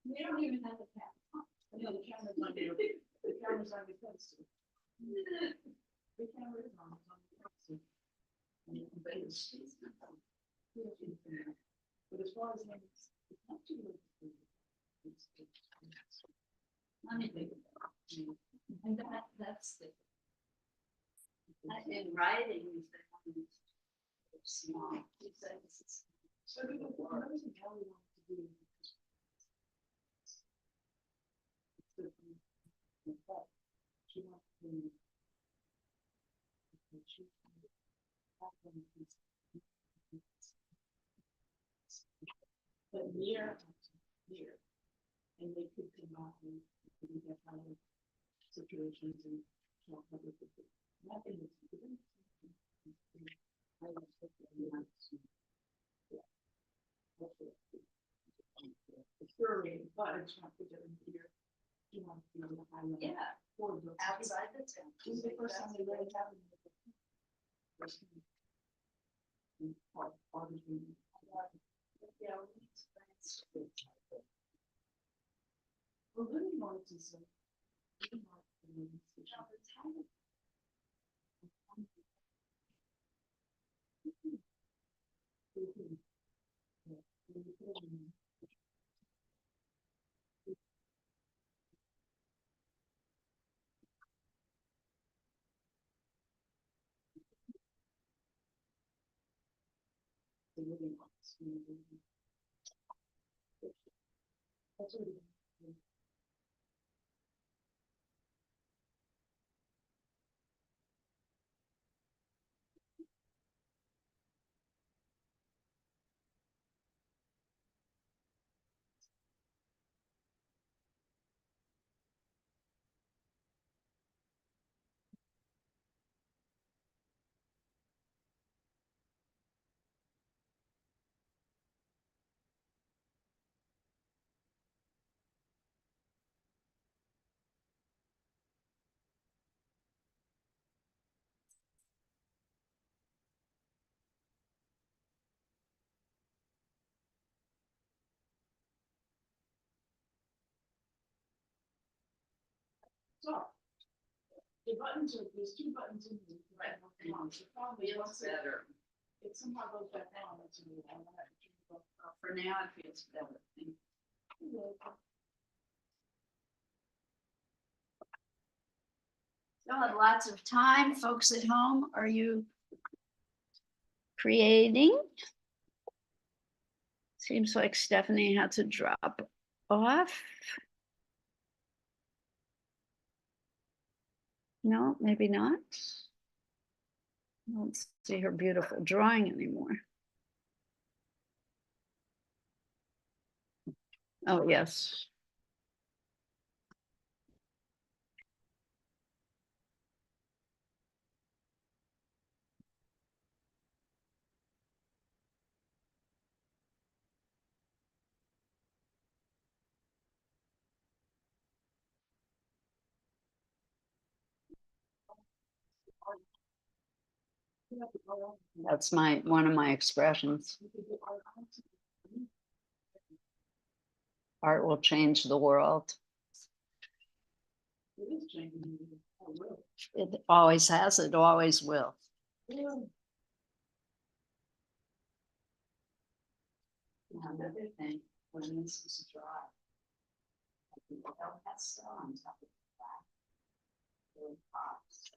We don't even have the camera. No, the camera's on you. The camera's on your pencil. The camera is on the pencil. But it's. But as far as him, it's not too late. Let me think about it. And that's the. In writing, is the one that's small. So we don't know how we want to do. But near, and they could come out and get out of situations and talk about it. Nothing is. Sure, but it's not to get in here. You want to be on the highway. Yeah. Outside the town. This is the first time they really have it. Well, really wanted to say. That's what it is. So. The buttons are, there's two buttons in the right. The problem is once it somehow goes back down. It's in the. For now, it feels better. Still have lots of time, folks at home. Are you creating? Seems like Stephanie had to drop off. No, maybe not. I don't see her beautiful drawing anymore. Oh, yes. That's one of my expressions. Art will change the world. It is changing. It always has, it always will. Another thing, when this is dry, they'll have stone on top of the back. Really pops.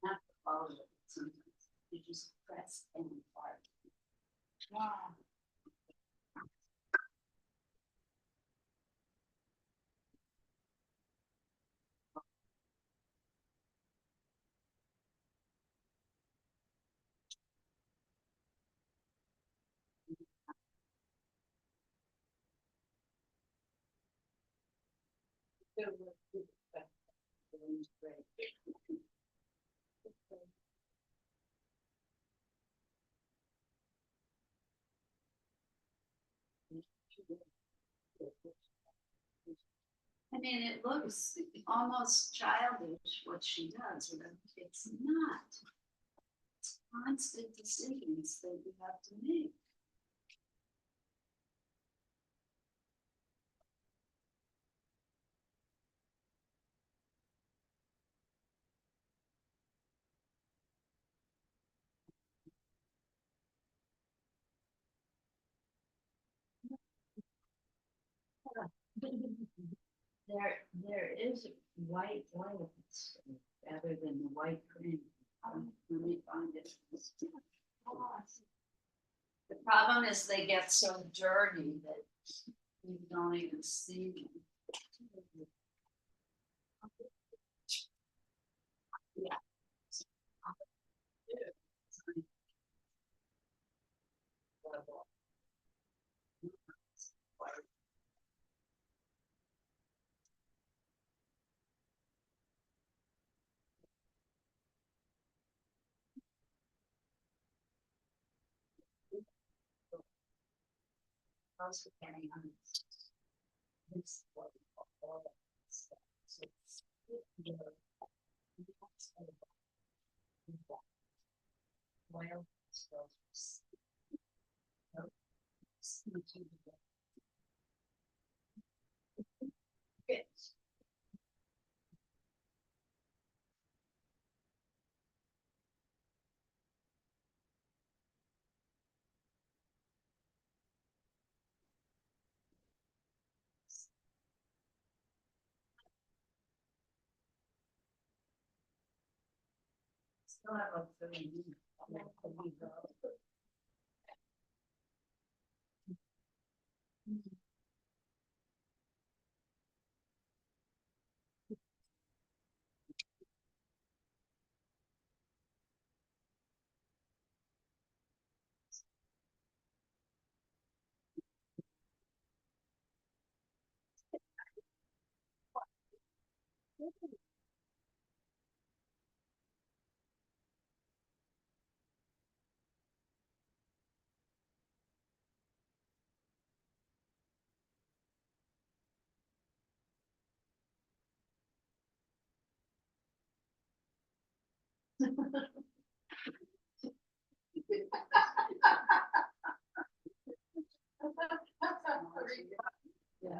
Not to follow it, sometimes you just press and fart. Wow. I mean, it looks almost childish what she does, but it's not. It's constant decisions that you have to make. There is white oil rather than the white cream. Let me find it. The problem is they get so dirty that you don't even see them. Yeah. Also depending on this what we call oil stuff. So it's oil spills. Okay. Still have a 30 minutes. Yeah.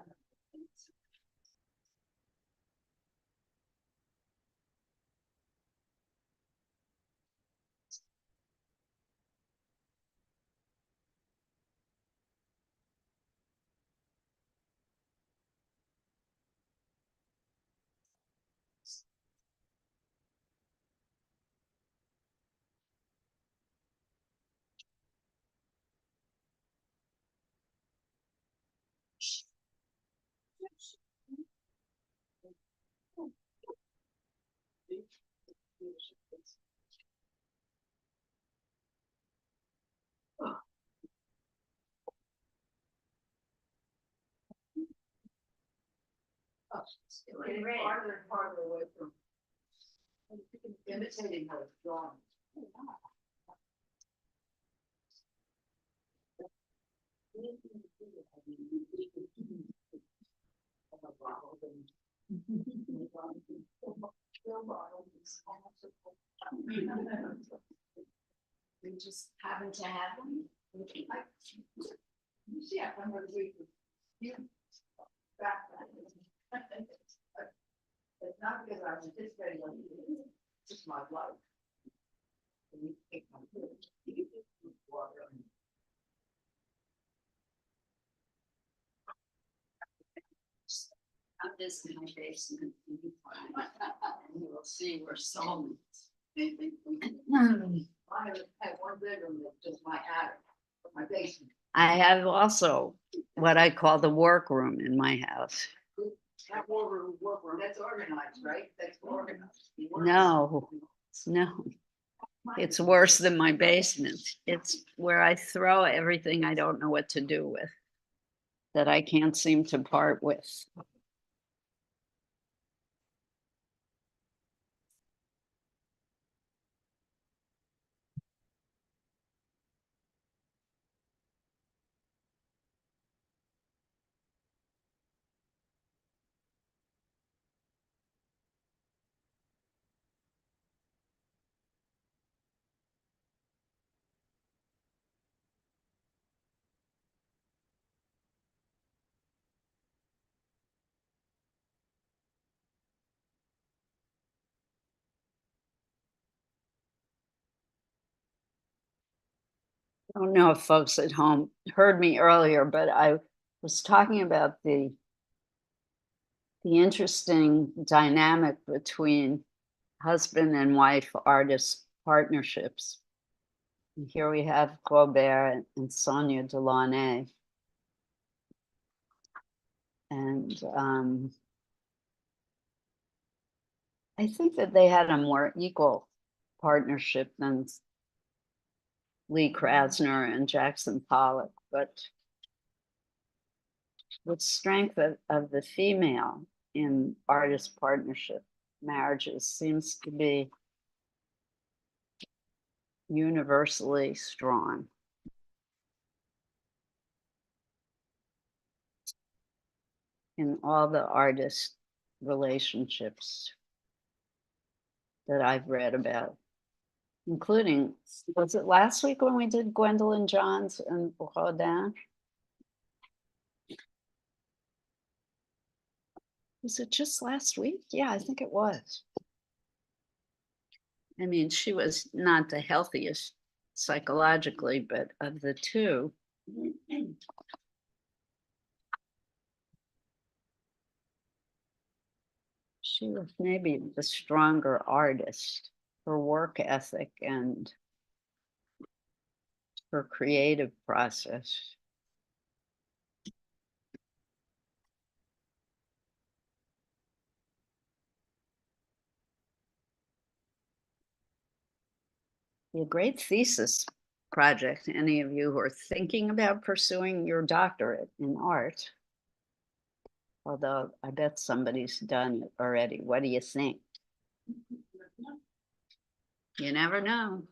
Getting farther and farther away from imitating her drawing. We just happen to have them. You see, I remember you back then. It's not because I was anticipating on you, it's just my life. And you take my food, you get this food water. I'm just in my basement. And you will see we're soulmates. I have one bedroom that's just my attic, my basement. I have also what I call the workroom in my house. That workroom, that's organized, right? That's organized. No. No, it's worse than my basement. It's where I throw everything I don't know what to do with, that I can't seem to part with. I don't know if folks at home heard me earlier, but I was talking about the interesting dynamic between husband and wife artist partnerships. And here we have Robert and Sonia Delaunay. And I think that they had a more equal partnership than Lee Krasner and Jackson Pollock, but the strength of the female in artist partnership marriages seems to be universally strong. In all the artist relationships that I've read about, including, was it last week when we did Gwendolyn Johns and Rodin? Was it just last week? Yeah, I think it was. I mean, she was not the healthiest psychologically, but of the two, she was maybe the stronger artist. Her work ethic and her creative process. Be a great thesis project, any of you who are thinking about pursuing your doctorate in art. Although I bet somebody's done it already. What do you think? You never know.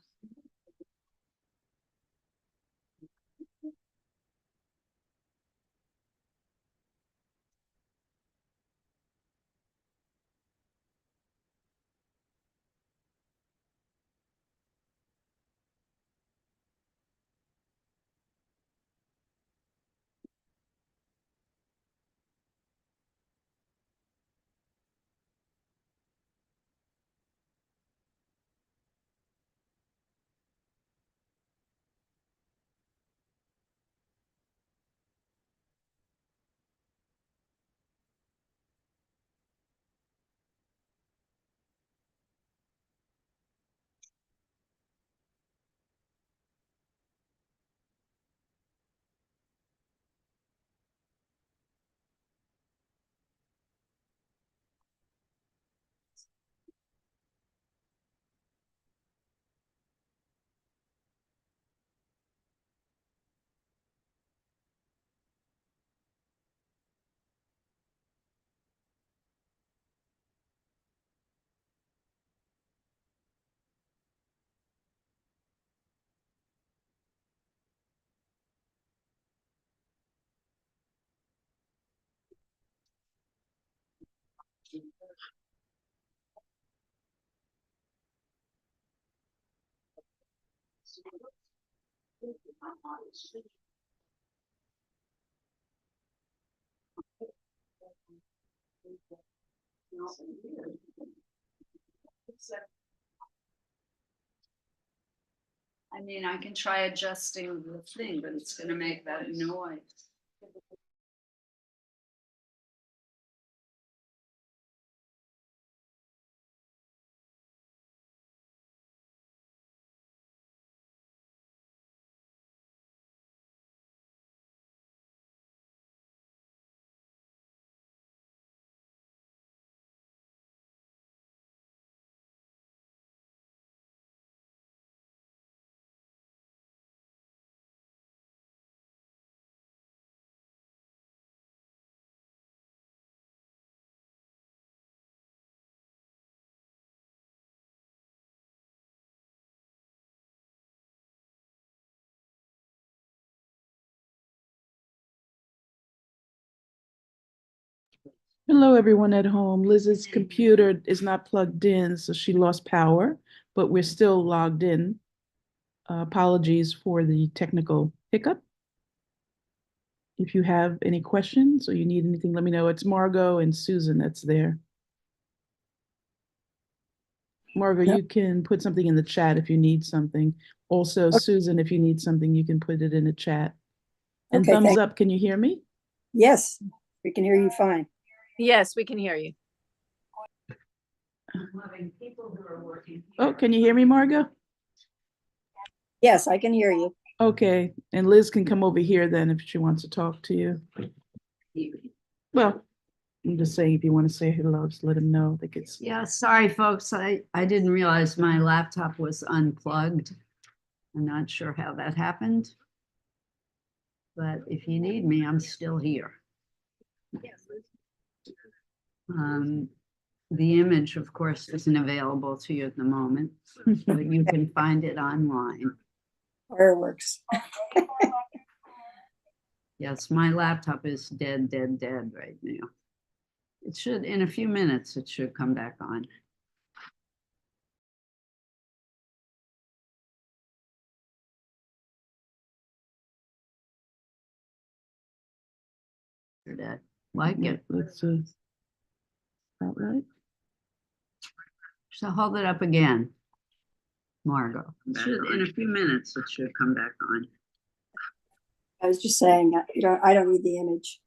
I mean, I can try adjusting the thing, but it's gonna make that noise. Hello, everyone at home. Liz's computer is not plugged in, so she lost power, but we're still logged in. Apologies for the technical hiccup. If you have any questions or you need anything, let me know. It's Margot and Susan that's there. Margot, Yep. you can put something in the chat if you need something. Also, Susan, if you need something, you can put it in the chat. And Okay, thumbs up, can you hear me? Yes, we can hear you fine. Yes, we can hear you. Oh, can you hear me, Margot? Yes, I can hear you. Okay, and Liz can come over here then if she wants to talk to you. Well, I'm just saying if you want to say hello, just let him know. I think it's Yeah, sorry, folks. I didn't realize my laptop was unplugged. I'm not sure how that happened. But if you need me, I'm still here. The image, of course, isn't available to you at the moment, but you can find it online. Fireworks. Yes, my laptop is dead right now. It should, in a few minutes, it should come back on. That like it. let's see. That right? So hold it up again, Margot. Should, in a few minutes, it should come back on. I was just saying, I don't need the image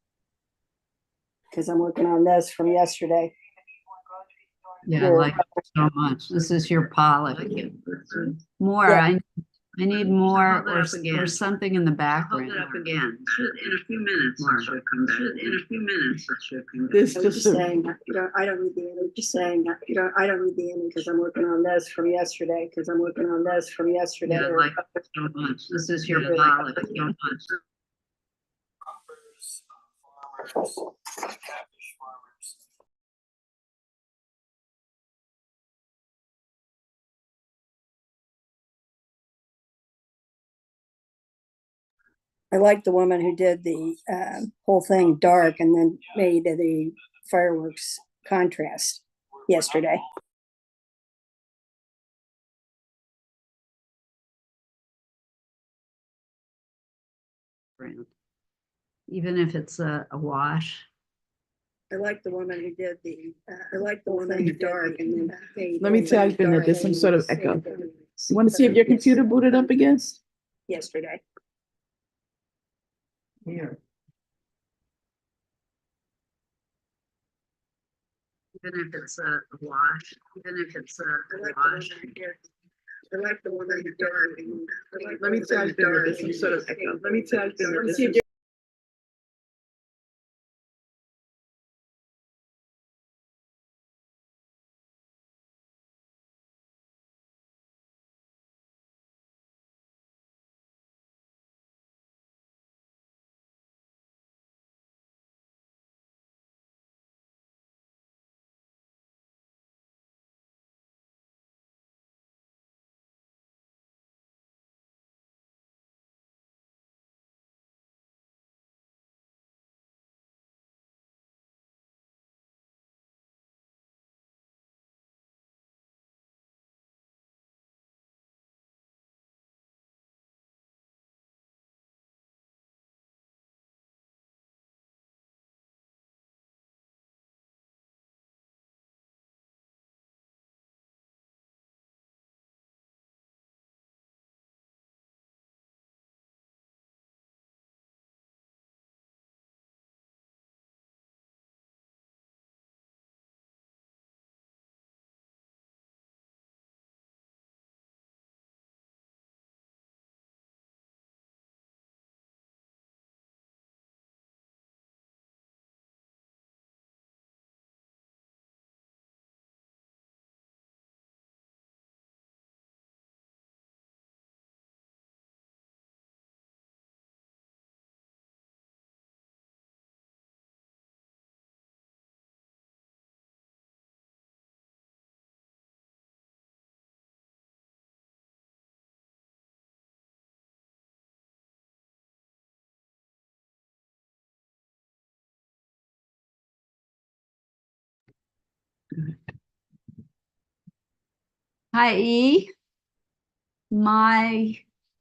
because I'm working on this from yesterday. Yeah, I like it so much. This is your policy. More, Yeah. I need more or something in the background. Hold it up again. Should, in a few minutes, it should come back. Should, in a few minutes, it should come back. This I was just just saying, I don't need the image. Just saying, I don't need the image because I'm working on this from yesterday. Yeah, I like it so much. This is your policy. So much. I like the woman who did the whole thing dark and then made the fireworks contrast yesterday. brand. Even if it's a wash. I like the woman who did the, I like the woman who dark and then made. Let me type in that there's some sort of echo. You want to see if your computer booted up again? Yesterday. Here. Even if it's a wash, even if it's a wash. I like the woman who dark and. Let me type in that there's some sort of echo. Let me type in that there's some Hi, E.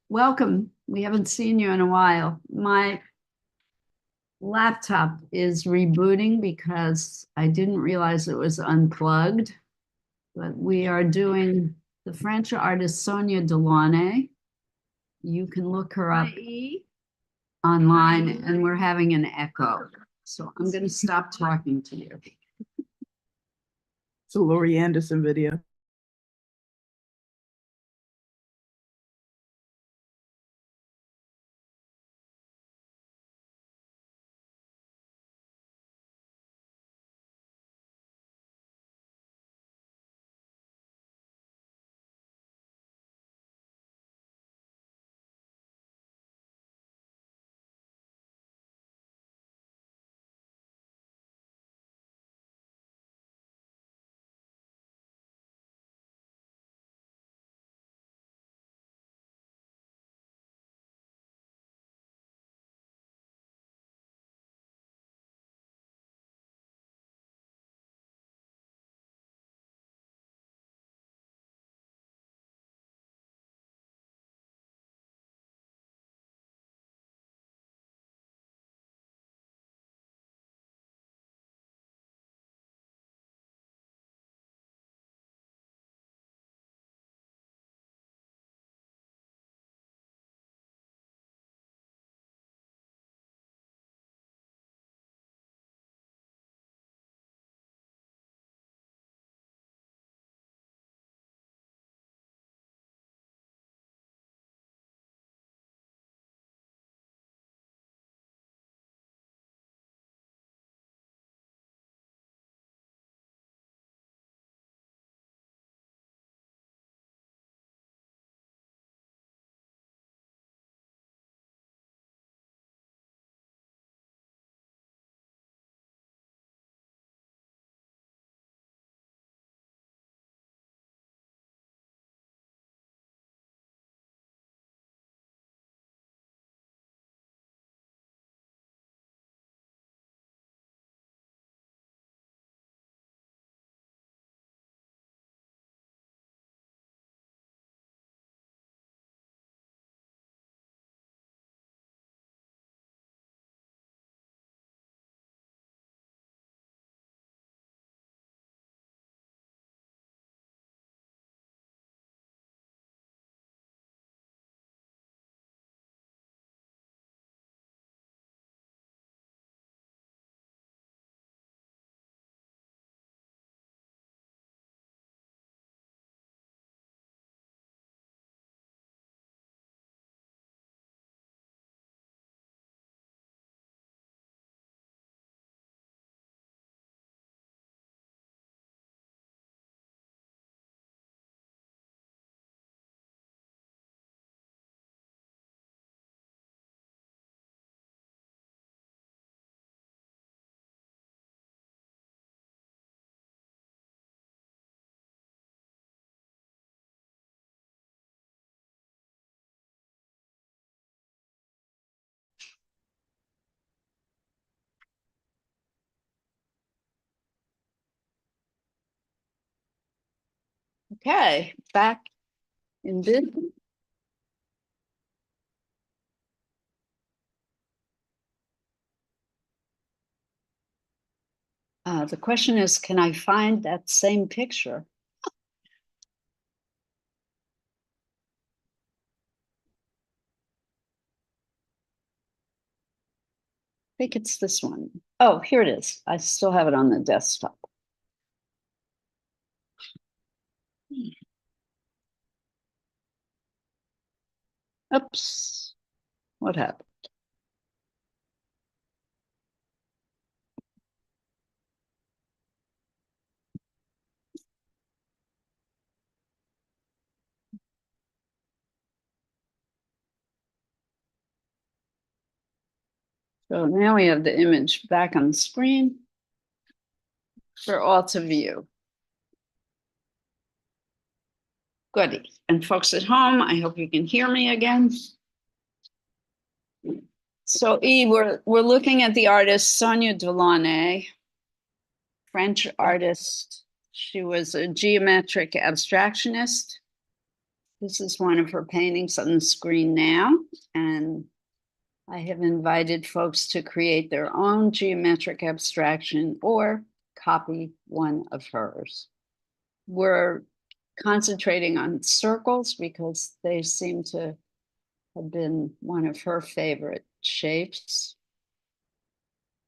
Welcome. We haven't seen you in a while. My laptop is rebooting because I didn't realize it was unplugged. But we are doing the French artist Sonia Delaunay. You can look her up online, and we're having an echo. So I'm going to stop talking to you. It's a Laurie Anderson video. Okay, back in business. The question is, can I find that same picture? I think it's this one. Oh, here it is. I still have it on the desktop. Oops, what happened? So now we have the image back on the screen for all to view. Goody. And folks at home, I hope you can hear me again. So we're looking at the artist Sonia Delaunay, French artist. She was a geometric abstractionist. This is one of her paintings on the screen now, and I have invited folks to create their own geometric abstraction or copy one of hers. We're concentrating on circles because they seem to have been one of her favorite shapes.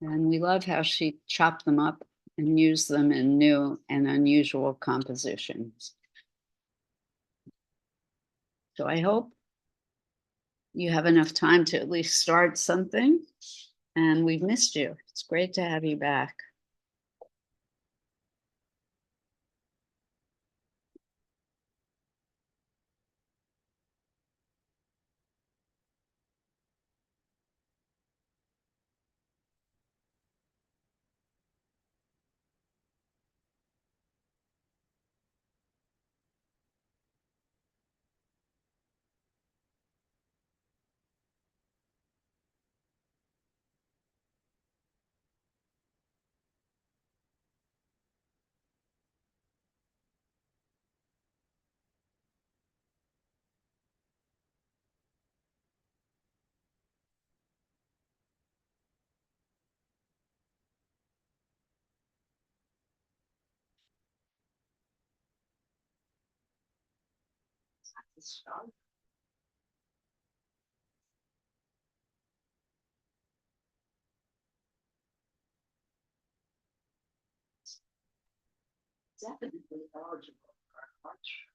And we love how she chopped them up and used them in new and unusual compositions. So I hope you have enough time to at least start something. And we've missed you. It's great to have you back. Definitely eligible for a lecture.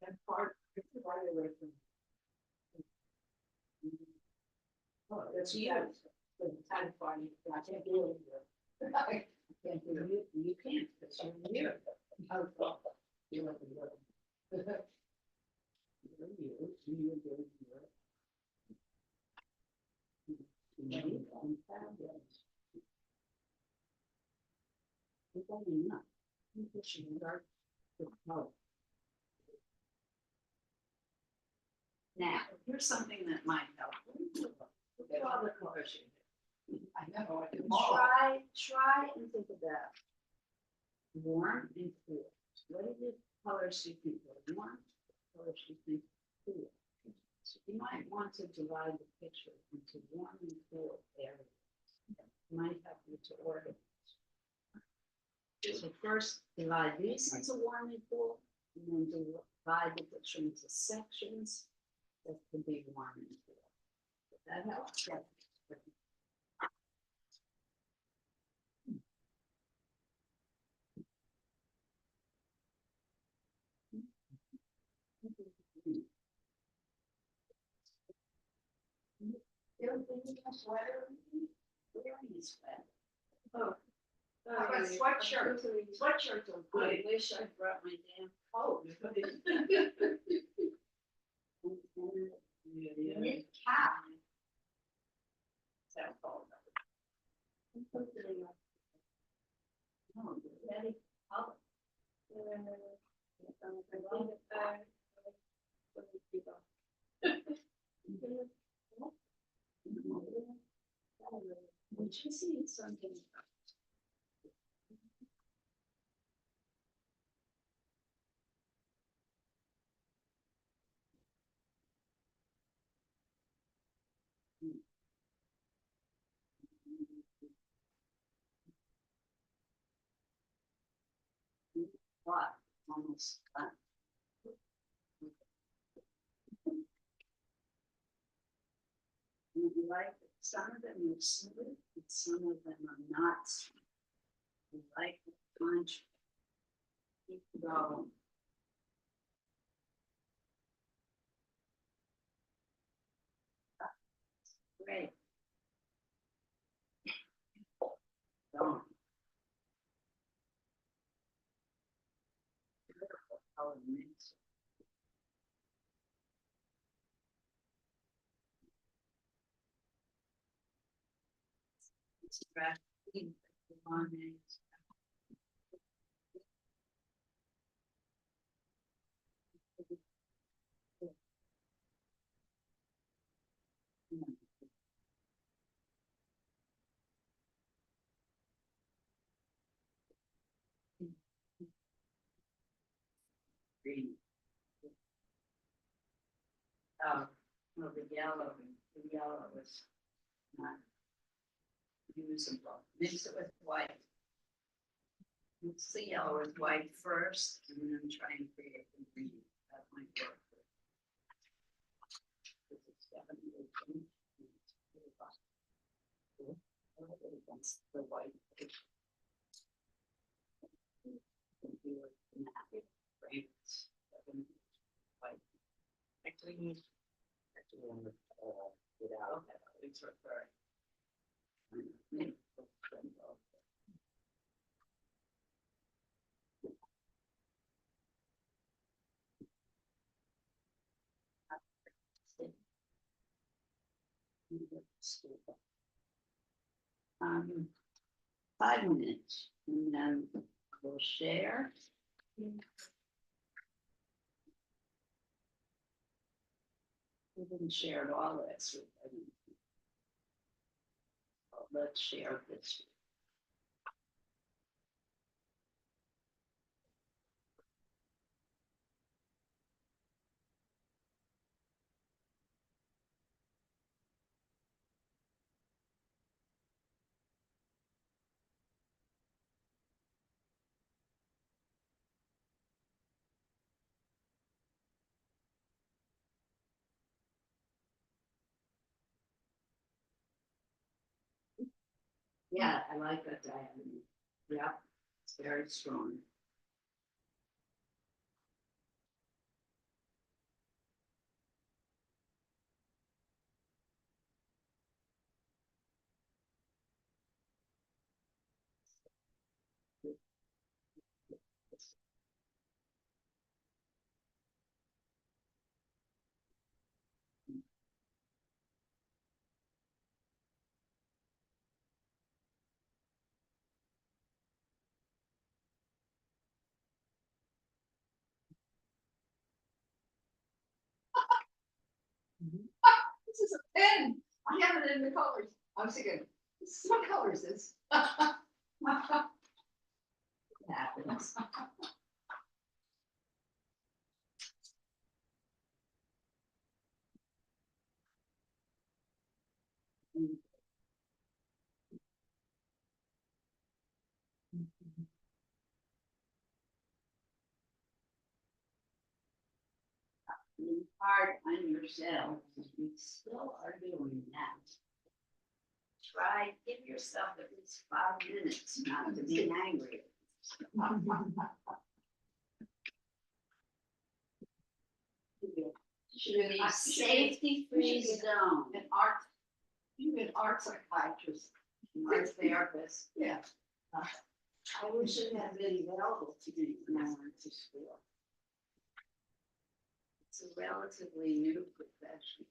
That part, it's right away from. Oh, that's you. The time party, I can't do it. I can't do it. You can't, because you're here. You're like a Now, here's something that might help. Look at all the colors you have. I know. Try and think about warm and cool. What are the colors you think are warm? Colors you think are cool? So you might want to divide the picture into warm and cool areas. It might help you to organize. So first, divide these into warm and cool, and then divide the picture into sections that can be warm and cool. That helps. Yeah. Oh, how about sweatshirts? Sweatshirts are good. I wish I brought my damn coat. Knit cap. So cold. No, very color. you see something? What? Almost done. And you like, some of them are smooth, and some of them are not smooth. You like the punch. Keep going. Great. Going. Beautiful color mix. It's attractive, belonging. Green. Well, the yellow is not usable. Mix it with white. Mix the yellow with white first, and then try and create the green. That might work. This is definitely green. Against the white. White. Actually, without that, it's referring. Um, 5 minutes, and then we'll share. We didn't share it all last week. I didn't. Well, let's share this week. Yeah, I like that diagram. Yeah, it's very strong. This is a pen. I have it in the colors. I was thinking, this is what color is this? It happens. Being hard on yourself, we still are doing that. Try, give yourself at least 5 minutes not to be angry. Should be a safety-free zone. An art, you an art psychiatrist, Art therapist. yeah. I wish it had been available to me when I went to school. It's a relatively new profession.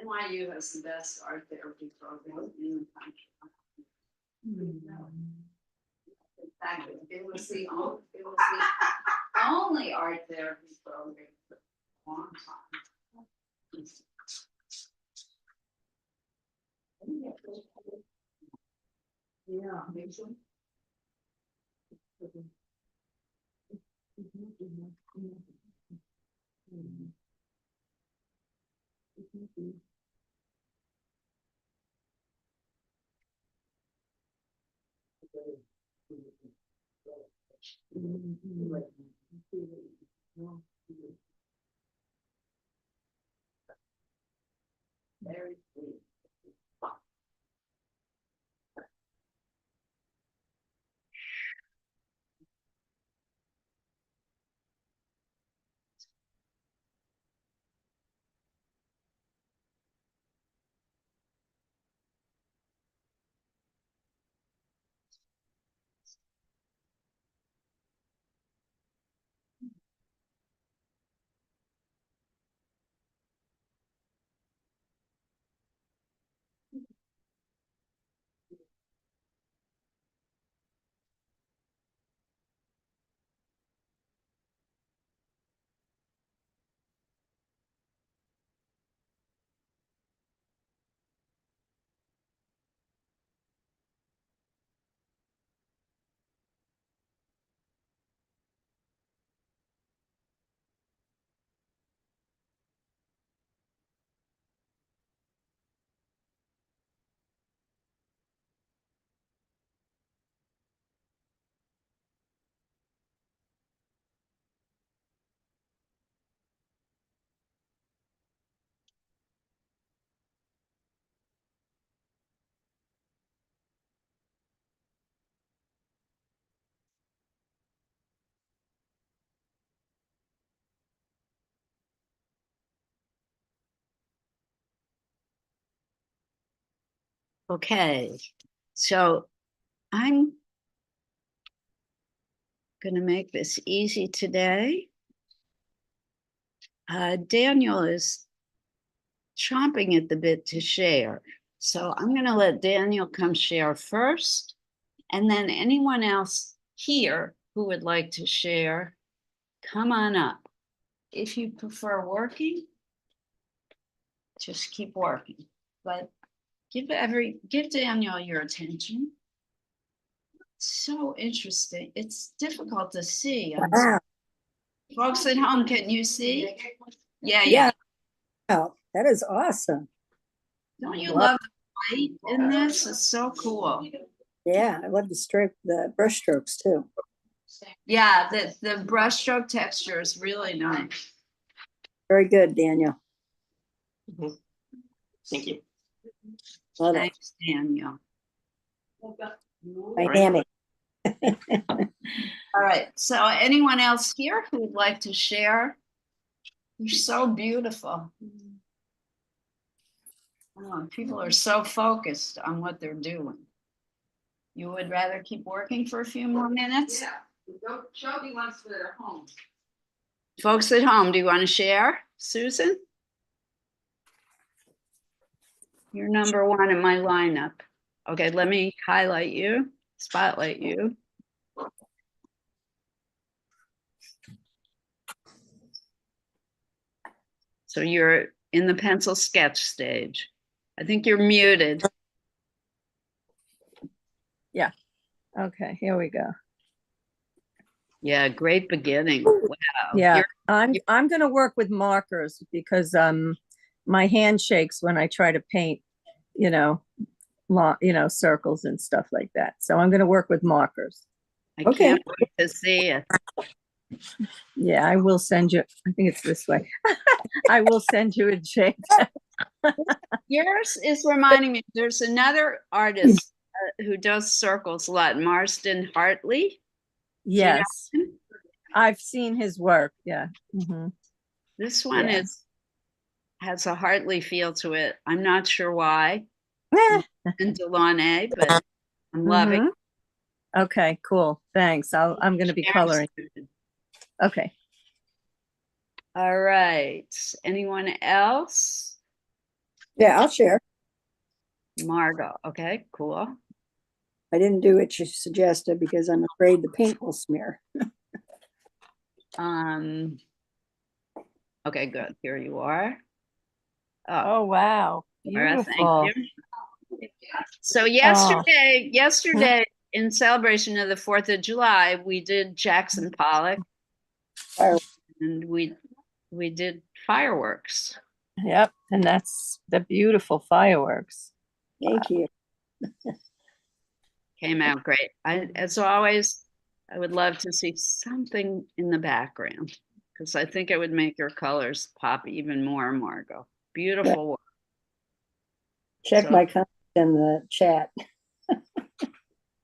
NYU has the best art therapy program in the country. In fact, it was the only art therapy program for a long time. Yeah, maybe so. Very sweet. Okay, so I'm gonna make this easy today. Daniel is chomping at the bit to share. So I'm gonna let Daniel come share first, and then anyone else here who would like to share, come on up. If you prefer working, just keep working, but give Daniel your attention. So interesting. It's difficult to see. Wow. Folks at home, can you see? Yeah. Wow, that is awesome. Don't you Wow. love the light in this? It's so cool. Yeah, I love the brush strokes too. Yeah, the brush stroke texture is really nice. Very good, Daniel. Thank you. Love it. Thanks, Daniel. Dynamic. All right, so anyone else here who would like to share? You're so beautiful. Oh, people are so focused on what they're doing. You would rather keep working for a few more minutes? Yeah, Shelby wants to at home. Folks at home, do you want to share? Susan? You're number one in my lineup. Okay, let me highlight you, spotlight you. So you're in the pencil sketch stage. I think you're muted. Okay, here we go. Yeah, great beginning. Wow. Yeah, you're- I'm gonna work with markers because my hand shakes when I try to paint, you know, circles and stuff like that. So I'm gonna work with markers. I Okay. can't wait to see it. Yeah, I will send you. I think it's this way. I will send you a Jake. Yours is reminding me, there's another artist who does circles a lot, Marston Hartley. Do you know Yes, him? I've seen his work. Yeah. Mhm. This one Yeah. has a Hartley feel to it. I'm not sure why. Eh, And DeLaunay, but I'm loving mhm. Okay, cool. Thanks. I'm gonna be coloring. Okay. All right. Anyone else? Yeah, I'll share. Margot. Okay, cool. I didn't do what you suggested because I'm afraid the paint will smear. Um, okay, good. Here you are. Oh, Oh wow, Laura, thank beautiful. you. So yesterday, in celebration of the 4th of July, we did Jackson Pollock Fire- and we did fireworks. Yep, and that's the beautiful fireworks. Thank you. Came out great. As always, I would love to see something in the background because I think it would make your colors pop even more, Margot. Beautiful work. Check So- my comments in the chat.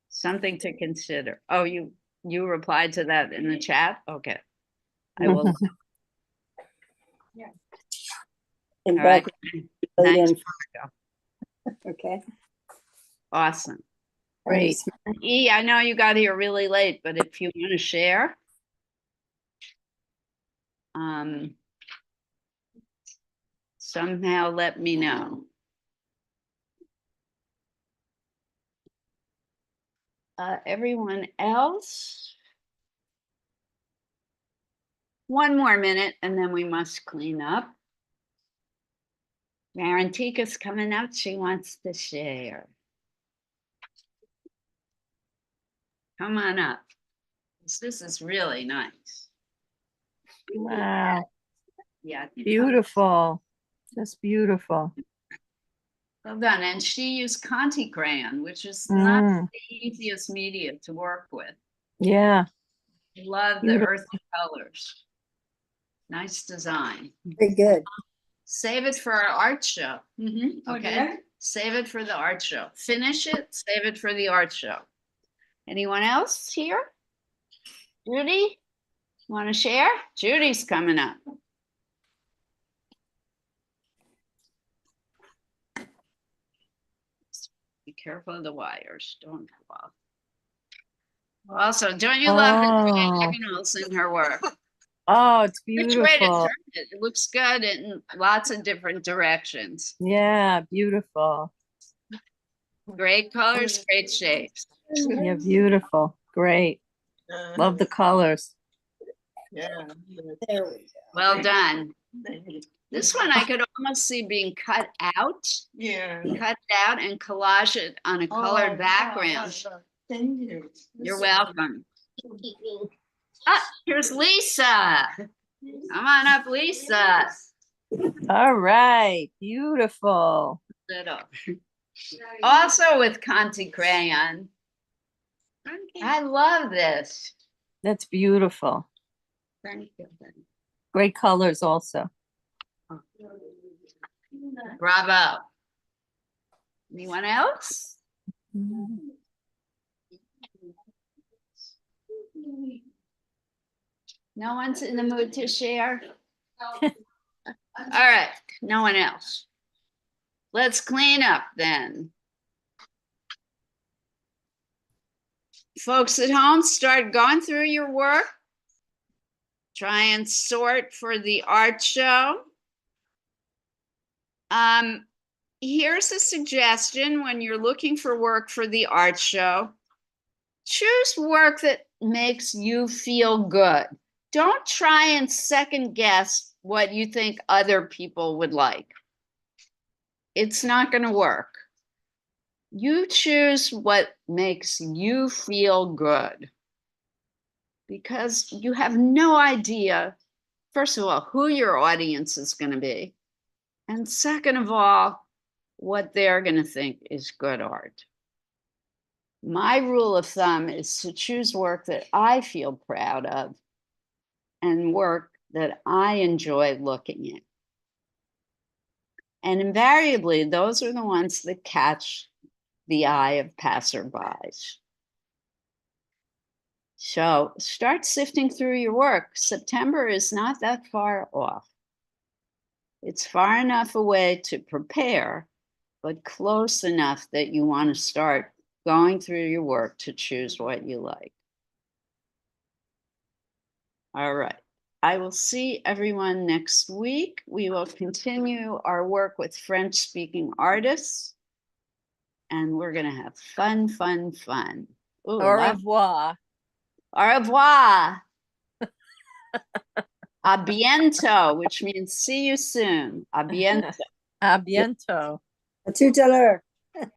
Something to consider. Oh, you replied to that in the chat? Okay. I will. In All right. back, put it Thanks, in. Margot. Okay. Awesome. Great. E, I know you got here really late, but if you want to share, somehow let me know. Everyone else? One more minute and then we must clean up. Marantika's coming up. She wants to share. Come on up. This is really nice. Wow, Yeah. beautiful. Just beautiful. Well done. And she used Conti crayon, which is not Mm, the easiest media to work with. yeah, Love the Beautiful. earthy colors. Nice design. Very good. Save it for our art show. Oh, Okay. yeah? Save it for the art show. Finish it, save it for the art show. Anyone else here? Judy, want to share? Judy's coming up. Be careful of the wires. Don't fall. Also, don't you love the Oh. diagonals in her work? oh, it's Which way to beautiful. turn it? It looks good in lots of different directions. Yeah, beautiful. Great colors, great shapes. Yeah, beautiful. Great. Love the colors. Yeah. There we go. Well done. This one I could almost see being cut out, Yeah. and collage it on a colored background. Thank you. You're welcome. Ah, here's Lisa. Come on up, Lisa. All right, beautiful. Little. Also with Conti crayon. I love this. That's beautiful. Thank you. Great colors also. Bravo. Anyone else? No one's in the mood to share? All right, no one else. Let's clean up then. Folks at home, start going through your work. Try and sort for the art show. Here's a suggestion when you're looking for work for the art show. Choose work that makes you feel good. Don't try and second guess what you think other people would like. It's not going to work. You choose what makes you feel good because you have no idea, first of all, who your audience is going to be. And second of all, what they're going to think is good art. My rule of thumb is to choose work that I feel proud of and work that I enjoy looking at. And invariably, those are the ones that catch the eye of passerbys. So start sifting through your work. September is not that far off. It's far enough away to prepare, but close enough that you want to start going through your work to choose what you like. All right. I will see everyone next week. We will continue our work with French-speaking artists, and we're going to have fun, fun, fun. Ooh, Au revoir. Au revoir. A bientôt, which means see you soon. A bientôt. A bientôt. A tout à l'heure.